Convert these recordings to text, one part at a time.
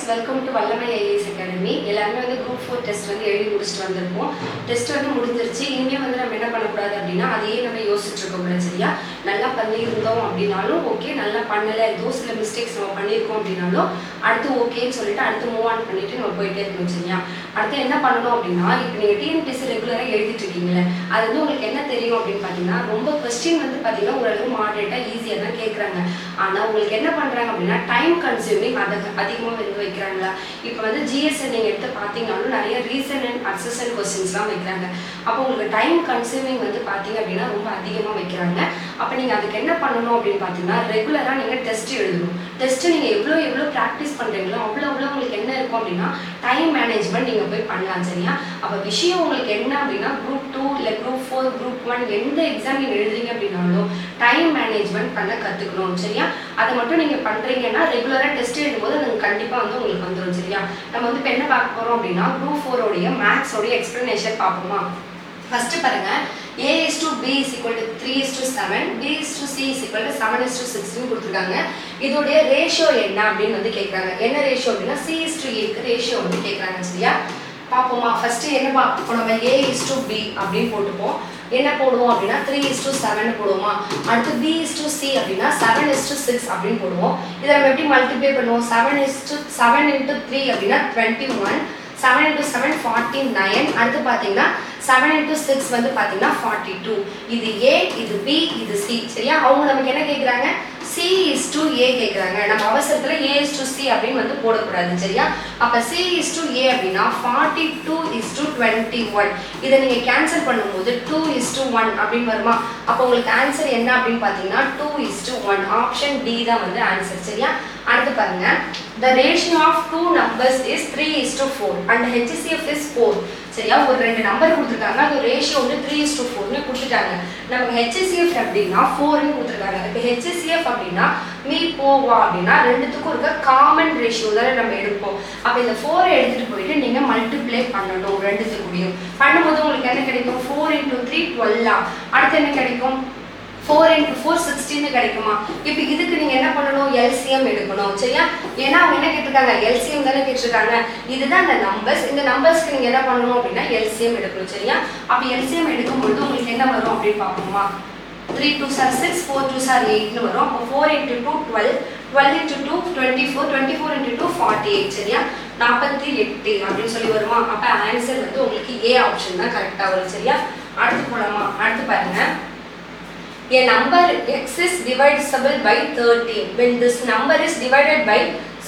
Welcome to வல்லமை IAS academy. எல்லாருமே group 4 test எழுதி முடிச்சுட்டு வந்திருப்போம். டெஸ்ட் முடிஞ்சிருச்சு. இனிமேல் நம்ம என்ன பண்ணக்கூடாது அப்படின்னா அதையே நம்ம யோசிச்சுட்டு இருக்கக்கூடாது. சரியா? நல்லா பண்ணியிருந்தோம் அப்படின்னாலும் ஓகே, நல்லா பண்ணலை, ஏதோ சில மிஸ்டேக்ஸ் நம்ம பண்ணியிருக்கோம் அப்படின்னாலும் அடுத்து ஓகேன்னு சொல்லிட்டு அடுத்து மூவ் ஆன் பண்ணிட்டு நம்ம போயிட்டே இருக்கணும். சரியா? அடுத்து என்ன பண்ணணும் அப்படின்னா, இப்போ நீங்கள் டிஎன்பிஎஸ்சி ரெகுலராக எழுதிட்டு இருக்கீங்களே, அது உங்களுக்கு என்ன தெரியும் அப்படின்னு பார்த்தீங்கன்னா, ரொம்ப கொஸ்டின் பார்த்தீங்கன்னா ஓரளவு மாடரேட்டாக ஈஸியாக தான் கேட்குறாங்க. ஆனால் உங்களுக்கு என்ன பண்ணுறாங்க அப்படின்னா டைம் கன்சியூமிங் அதை அதிகமாக வைக்கிறாங்களா. இப்போ ஜிஎஸ்என் நீங்கள் எடுத்து பார்த்தீங்கன்னாலும் நிறைய ரீசன் அண்ட் அக்சசன் கொஸ்டின்ஸ்லாம் வைக்கிறாங்க. அப்போ உங்களுக்கு டைம் கன்சியூமிங் பார்த்தீங்க அப்படின்னா ரொம்ப அதிகமாக வைக்கிறாங்க. அப்போ நீங்கள் அதுக்கு என்ன பண்ணணும் அப்படின்னு பார்த்தீங்கன்னா, ரெகுலராக நீங்கள் டெஸ்ட் எழுதணும். டெஸ்ட்டு நீங்கள் எவ்வளோ ப்ராக்டிஸ் பண்ணுறீங்களோ அவ்வளோ உங்களுக்கு என்ன இருக்கும் அப்படின்னா டைம் மேனேஜ்மெண்ட் நீங்கள் போய் பண்ணலாம். சரியா? அப்போ விஷயம் உங்களுக்கு என்ன அப்படின்னா குரூப் 2 இல்லை குரூப் 4 குரூப் 1 எந்த எக்ஸாம் நீங்கள் எழுதுறீங்க அப்படின்னாலும் டைம் மேனேஜ்மெண்ட் பண்ண கற்றுக்கணும். சரியா? அதை மட்டும் நீங்கள் பண்ணுறீங்கன்னா ரெகுலராக டெஸ்ட் எழுதும்போது அது கண்டிப்பாக உங்களுக்கு வந்துடும். சரியா? நம்ம இப்போ என்ன பார்க்க போகிறோம் அப்படின்னா குரூப் 4 மேக்ஸோடைய எக்ஸ்பிளனேஷன் பார்ப்போமா. ஃபர்ஸ்ட் பாருங்க, a/b = 3:7, b/c = 7:6 கொடுத்துருக்காங்க. இதோடைய ரேஷியோ என்ன அப்படின்னு கேட்குறாங்க. என்ன ரேஷியோ அப்படின்னா c/a ரேஷியோ கேட்குறாங்க. சரியா? பார்ப்போமா. ஃபர்ஸ்ட் என்ன பார்ப்போம், நம்ம a/b அப்படின்னு போட்டுப்போம். என்ன போடுவோம் அப்படின்னா 3:7 போடுவோமா. அடுத்து b/c அப்படின்னா 7:6 அப்படின்னு போடுவோம். இதை நம்ம எப்படி மல்டிப்ளை பண்ணுவோம், 7 × 3 அப்படின்னா 21, 7 × 7 49. அடுத்து பார்த்தீங்கன்னா 7 × 6 பார்த்தீங்கன்னா 42. இது A, இது B, இது C. சரியா? அவங்க நமக்கு என்ன கேட்குறாங்க, c/a கேட்குறாங்க. நம்ம அவசரத்தில் a/c அப்படின்னு போடக்கூடாது. சரியா? அப்போ c/a அப்படின்னா 42:21. இதை நீங்கள் கேன்சல் பண்ணும்போது 2:1 அப்படின்னு வருமா. அப்போ உங்களுக்கு ஆன்சர் என்ன அப்படின்னு பார்த்தீங்கன்னா 2:1. ஆப்ஷன் D தான் ஆன்சர். சரியா? அடுத்து பாருங்க, the ratio of two numbers is 3:4 and HCF is 4. சரியா? ஒரு ரெண்டு நம்பர் கொடுத்துருக்காங்க, அது ரேஷியோ 3:4 கொடுத்துட்டாங்க. நமக்கு HCF அப்படின்னா 4 கொடுத்துருக்காங்க. இப்போ HCF அப்படின்னா மீ போவா அப்படின்னா ரெண்டுத்துக்கும் இருக்க காமன் ரேஷியோ தானே நம்ம எடுப்போம். அப்போ இந்த 4 எடுத்துகிட்டு போயிட்டு நீங்கள் மல்டிப்ளை பண்ணணும் ரெண்டுத்துக்குடியும். பண்ணும்போது உங்களுக்கு என்ன கிடைக்கும், 4 × 3 12. அடுத்து என்ன கிடைக்கும், 4 × 4 16 கிடைக்குமா. இப்போ இதுக்கு நீங்கள் என்ன பண்ணணும், எல்சிஎம் எடுக்கணும். சரியா? ஏன்னா அவங்க என்ன கேட்டிருக்காங்க, எல்சிஎம் தானே கேட்டிருக்காங்க. இதுதான் இந்த நம்பர்ஸ். இந்த நம்பர்ஸ்க்கு நீங்கள் என்ன பண்ணணும் அப்படின்னா எல்சிஎம் எடுக்கணும். சரியா? அப்போ எல்சிஎம் எடுக்கும்பொழுது உங்களுக்கு என்ன வரும் அப்படின்னு பார்ப்போமா. 3 2s are 6, 4 2s are 8 வரும். அப்போ 4 × 2 12, 12 × 2 24, 24 × 2 48. சரியா? 48 அப்படின்னு சொல்லி வருமா. அப்போ ஆன்சர் உங்களுக்கு ஏ ஆப்ஷன் தான் கரெக்டாக வரும். சரியா? அடுத்து போலாமா. அடுத்து பாருங்க, a number x is divisible by 13. When this number is divided by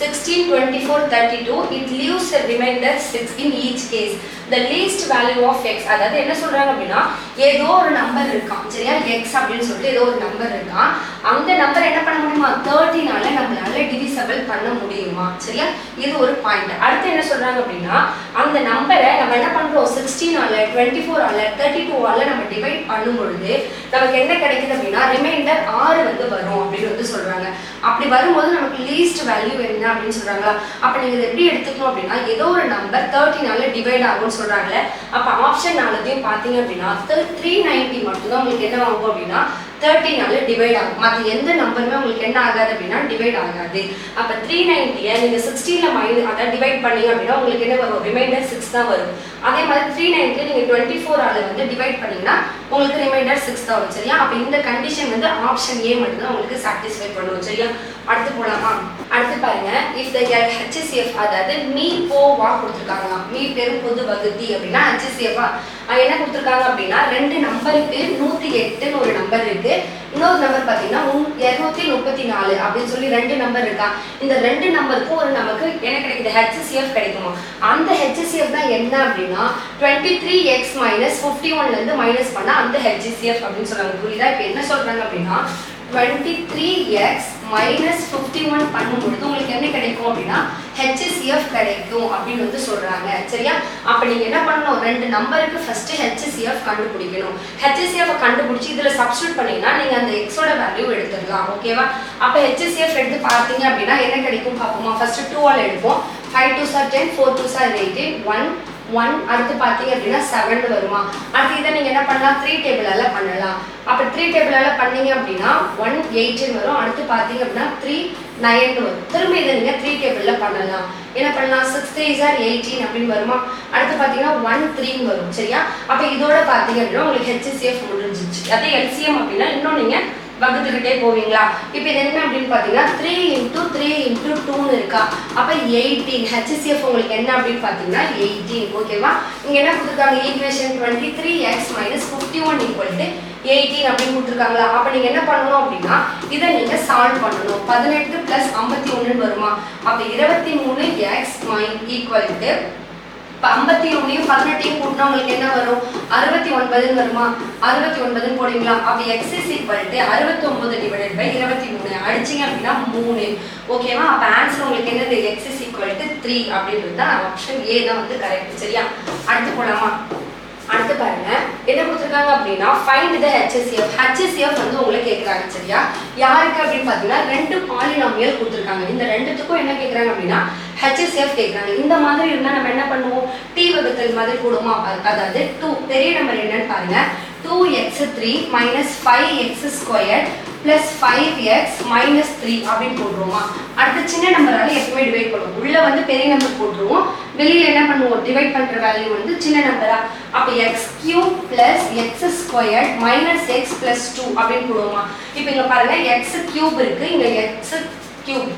16, 24, 32, it leaves a remainder 6 in each case. The least value of x, அதாவது என்ன சொல்றாங்க அப்படின்னா ஏதோ ஒரு நம்பர் இருக்கான். சரியா? x அப்படின்னு சொல்லிட்டு ஏதோ ஒரு நம்பர் இருக்கான். அந்த நம்பர் என்ன பண்ண முடியுமா, 13 நம்மளால டிவிசபிள் பண்ண முடியுமா. சரியா? இது ஒரு பாயிண்ட். அடுத்து என்ன சொல்றாங்க அப்படின்னா அந்த நம்பரை நம்ம என்ன பண்றோம், 16 24 32 நம்ம டிவைட் பண்ணும் பொழுது நமக்கு என்ன கிடைக்குது அப்படின்னா ரிமைண்டர் 6 வரும் அப்படின்னு சொல்றாங்க. அப்படி வரும்போது நமக்கு லீஸ்ட் வேல்யூ என்ன அப்படின்னு சொல்றாங்களா. அப்ப நீங்க இதை எப்படி எடுத்துக்கணும் அப்படின்னா ஏதோ ஒரு நம்பர் 13 டிவைட் ஆகும்னு சொல்றாங்களே. அப்ப ஆப்ஷன் 4 பாத்தீங்க அப்படின்னா 390 மட்டும்தான் உங்களுக்கு என்ன ஆகும் அப்படின்னா 13 டிவைட் ஆகும். மற்ற எந்த நம்பருமே உங்களுக்கு என்ன ஆகாது அப்படின்னா டிவைட் ஆகாது. அப்ப 390 நீங்க 16 அதாவது டிவைட் பண்ணீங்க அப்படின்னா உங்களுக்கு என்ன வரும், ரிமைண்டர் 6 தான் வரும். அதே மாதிரி 390 நீங்க 24 டிவைட் பண்ணீங்கன்னா உங்களுக்கு ரிமைண்டர் 6 தான் வரும். சரியா? அப்ப இந்த கண்டிஷன் ஆப்ஷன் ஏ மட்டும் தான் உங்களுக்கு சாட்டிஸ்ஃபை பண்ணுவோம். சரியா? அடுத்து போலாமா. அடுத்து பாருங்க, if the HCF அதாவது மீ போவா கொடுத்துருக்காங்க. மீ பெரும் பொது வகுத்தி அப்படின்னா HCF என்ன கொடுத்துருக்காங்க அப்படின்னா ரெண்டு நம்பருக்கு 108 ஒரு நம்பர் இருக்கு, இன்னொரு நம்பர் பார்த்தீங்கன்னா 234 அப்படின்னு சொல்லி ரெண்டு நம்பர் இருக்கா. இந்த ரெண்டு நம்பருக்கும் ஒரு நமக்கு என்ன கிடைக்குது, HCF கிடைக்குமா. அந்த HCF தான் என்ன அப்படின்னா 23x - 51 மைனஸ் பண்ணா அந்த HCF அப்படின்னு சொல்றாங்க. புரியுதா? இப்போ என்ன சொல்றாங்க அப்படின்னா 23x - 51 பண்ணும்பொழுது உங்களுக்கு என்ன கிடைக்கும் அப்படின்னா HCF கிடைக்கும் அப்படின்னு சொல்றாங்க. சரியா? அப்ப நீங்க என்ன பண்ணணும், ரெண்டு நம்பருக்கு ஃபர்ஸ்ட் HCF கண்டுபிடிக்கணும். HCF கண்டுபிடிச்சு இதுல சப்ஸ்டிட்யூட் பண்ணீங்கன்னா நீங்க அந்த x ஓட வேல்யூ எடுத்துடலாம். ஓகேவா? அப்ப HCF எடுத்து பார்த்தீங்க அப்படின்னா என்ன கிடைக்கும் பார்ப்போமா. ஃபர்ஸ்ட் 2 எடுப்போம். 5 2s are 10, 4 2s are 18, 1 1 அடுத்து பார்த்தீங்க அப்படின்னா 7 வருமா. அடுத்து இதை நீங்கள் என்ன பண்ணலாம் 3 டேபிளால் பண்ணலாம். அப்போ 3 டேபிளால் பண்ணீங்க அப்படின்னா 1 18 வரும். அடுத்து பார்த்தீங்க அப்படின்னா 3 9 வரும். திரும்ப இதை நீங்கள் 3 டேபிளில் பண்ணலாம். என்ன பண்ணலாம் 6 3s are 18 அப்படின்னு வருமா. அடுத்து பார்த்தீங்கன்னா 1 3 வரும் சரியா. அப்போ இதோட பார்த்தீங்க அப்படின்னா உங்களுக்கு HCF முடிஞ்சிச்சு. அதே LCM அப்படின்னா இன்னும் நீங்கள் வகுத்துக்கிட்டே போவீங்களா. இப்போ இது என்ன அப்படின்னு பார்த்தீங்கன்னா 3 × 3 × 2 இருக்கா. அப்போ 18 HCF உங்களுக்கு என்ன அப்படின்னு பார்த்தீங்கன்னா 18 ஓகேவா. இங்கே என்ன கொடுத்துருக்காங்க ஈக்குவேஷன் 23x - 51 = 18 அப்படின்னு கொடுத்துருக்காங்களா. அப்போ நீங்கள் என்ன பண்ணணும் அப்படின்னா இதை நீங்கள் சால்வ் பண்ணணும். 18 + 51 வருமா. அப்போ 23x = 51 18 கூட்டினா உங்களுக்கு என்ன வரும் 69 வருமா. 69 போடுவீங்களா. அப்போ x = 69 / 23 அடிச்சிங்க அப்படின்னா 3 ஓகேவா. அப்போ ஆன்சர் உங்களுக்கு என்னது x = 3 அப்படின்றது தான் ஆப்ஷன் ஏ தான் வந்து கரெக்ட் சரியா. அடுத்து போலாமா. அடுத்து பாருங்க என்ன கொடுத்துருக்காங்க அப்படின்னா ஃபைண்ட் த HCF. HCF வந்து உங்களை கேட்குறாங்க சரியா. யாருக்கு அப்படின்னு பார்த்தீங்கன்னா 2 பாலினாமியல் கொடுத்துருக்காங்க. இந்த ரெண்டுத்துக்கும் என்ன கேட்குறாங்க அப்படின்னா HCF கேட்குறாங்க. இந்த மாதிரி இருந்தால் நம்ம என்ன பண்ணுவோம் டி வகுத்தல் மாதிரி போடுவோமா. அதாவது 2 பெரிய நம்பர் என்னன்னு பாருங்க 2x3 - 5x² + 5x - 3 அப்படின்னு போட்டுருவோமா. அடுத்து சின்ன நம்பரால எப்பவுமே டிவைட் பண்ணுவோம். உள்ள வந்து பெரிய நம்பர் போட்டுருவோம். வெளியில என்ன பண்ணுவோம் டிவைட் பண்ற வேல்யூ வந்து சின்ன நம்பரா. அப்ப x³ + x² - x + 2 அப்படின்னு போடுவோமா. இப்போ இங்க பாருங்க x³ இருக்கு இங்க x³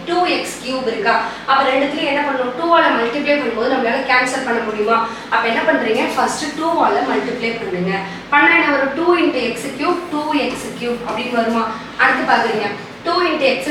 2x³ இருக்கா. அப்ப ரெண்டுத்துலயும் என்ன பண்ணணும் 2 ஆல மல்டிப்ளை பண்ணும்போது நம்மளால கேன்சல் பண்ண முடியுமா. அப்ப என்ன பண்றீங்க ஃபர்ஸ்ட் 2 ஆல மல்டிப்ளை பண்ணுங்க. பண்ணா என்ன வரும் 2 × x³ 2x³ அப்படின்னு வருமா. அடுத்து பாக்குறீங்க 2 × x²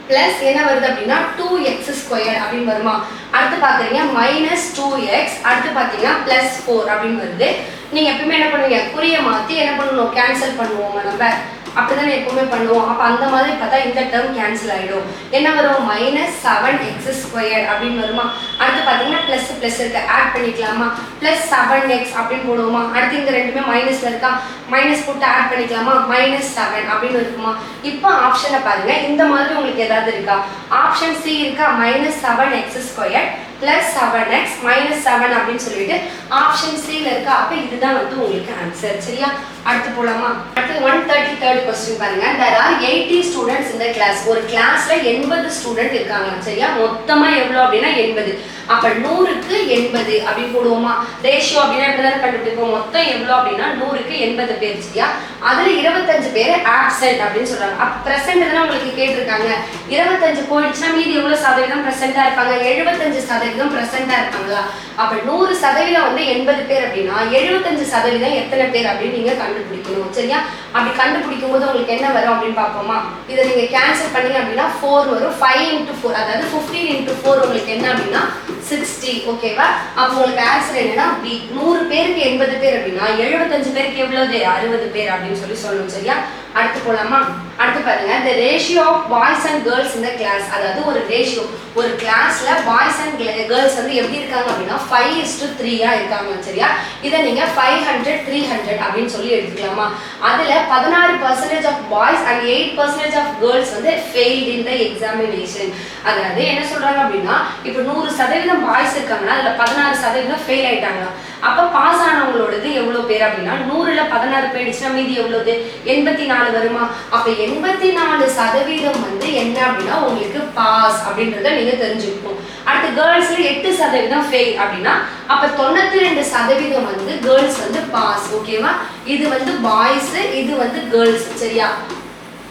பிளஸ் என்ன வருது அப்படின்னா 2x² அப்படின்னு வருமா. அடுத்து பாக்குறீங்க -2x அடுத்து பாத்தீங்கன்னா +4 அப்படின்னு வருது. நீங்க எப்பவுமே என்ன பண்ணுவீங்க குறிய மாத்தி என்ன பண்ணணும் கேன்சல் பண்ணுவோம் நம்ம. அப்படிதான் எப்பவுமே பண்ணுவோம். அப்ப அந்த மாதிரி பார்த்தா இந்த டேர்ம் கேன்சல் ஆயிடும். என்ன வரும் -7x² அப்படின்னு வருமா. அடுத்து பாத்தீங்கன்னா பிளஸ் பிளஸ் இருக்கு ஆட் பண்ணிக்கலாமா. +7x அப்படின்னு போடுவோமா. அடுத்து இங்க ரெண்டுமே மைனஸ்ல இருக்கா மைனஸ் போட்டு ஆட் பண்ணிக்கலாமா. -7 அப்படின்னு இருக்குமா. இப்போ ஆப்ஷனை பாருங்க இந்த மாதிரி உங்களுக்கு ஏதாவது இருக்கா. ஆப்ஷன் சி இருக்கா -7x² +7x -7 அப்படின்னு சொல்லிட்டு ஆப்ஷன் சில இருக்கா. அப்ப இதுதான் வந்து உங்களுக்கு ஆன்சர் சரியா. அடுத்து போலாமா. அடுத்து 133rd क्वेश्चन பாருங்க. there are 80 students in the class. ஒரு கிளாஸ்ல 80 ஸ்டூடண்ட் இருக்காங்க சரியா. மொத்தமா எவ்வளவு அப்படின்னா 80. அப்ப 100க்கு 80 அப்படி போடுவோமா. ரேஷியோ அப்படினா எப்படிதான் கண்டுபிடிப்போம். மொத்தம் எவ்வளவு அப்படின்னா 100க்கு 80 பேர் சரியா. அதுல 25 பேர் ஆப்சென்ட் அப்படின்னு சொல்றாங்க. அப்ப பிரசன்ட் தான உங்களுக்கு கேட்டிருக்காங்க. 25 போயிடுச்சுனா மீதி எவ்வளவு சதவீதம் பிரசன்ட்டா இருப்பாங்க 75% பிரசன்ட்டா இருப்பாங்களா. அப்ப 100% வந்து 80 பேர் அப்படின்னா 75% எத்தனை பேர் அப்படின்னு நீங்க கண்டுபிடிக்கணும் சரியா. அப்படி கண்டுபிடிக்கும் போது உங்களுக்கு என்ன வரும் அப்படின்னு பார்ப்போமா. இதை நீங்க கேன்சல் பண்ணீங்க அப்படின்னா 4 வரும். 5 × 4 அதாவது 15 × 4 உங்களுக்கு என்ன அப்படின்னா 60 ஓகேவா. அப்போ உங்களுக்கு ஆன்சர் என்னன்னா பி. 100 பேருக்கு 80 பேர் அப்படின்னா 75 பேருக்கு எவ்வளவு 60 பேர் அப்படின்னு சொல்லணும் சரியா. அடுத்து போலாமா. அடுத்து பாருங்க the ratio of boys and girls in the class. அதாவது ஒரு ரேஷியோ ஒரு கிளாஸ்ல பாய்ஸ் அண்ட் கேர்ள்ஸ் வந்து எப்படி இருக்காங்க அப்படின்னா 5:3 இருக்காங்க சரியா. இதை நீங்க 500 300 அப்படின்னு சொல்லி எடுத்துக்கலாமா. அதுல 16% of boys and 8% of girls வந்து failed in the examination. அதாவது என்ன சொல்றாங்க அப்படின்னா இப்போ 100% பாய்ஸ் இருக்காங்கன்னா அதுல 16% ஃபெயில் ஆயிட்டாங்க. அப்ப பாஸ் ஆனவங்களோடது எவ்வளவு பேர் அப்படின்னா 100ல 16 போயிடுச்சுன்னா மீதி எவ்வளவு 84 வருமா. அப்ப 84% வந்து என்ன அப்படின்னா உங்களுக்கு பாஸ் அப்படின்றத நீங்க தெரிஞ்சுக்கணும். அடுத்து கேர்ள்ஸ்ல 8% ஃபெயில் அப்படின்னா அப்ப 92% வந்து கேர்ள்ஸ் வந்து பாஸ் ஓகேவா. இது வந்து பாய்ஸ் இது வந்து கேர்ள்ஸ் சரியா.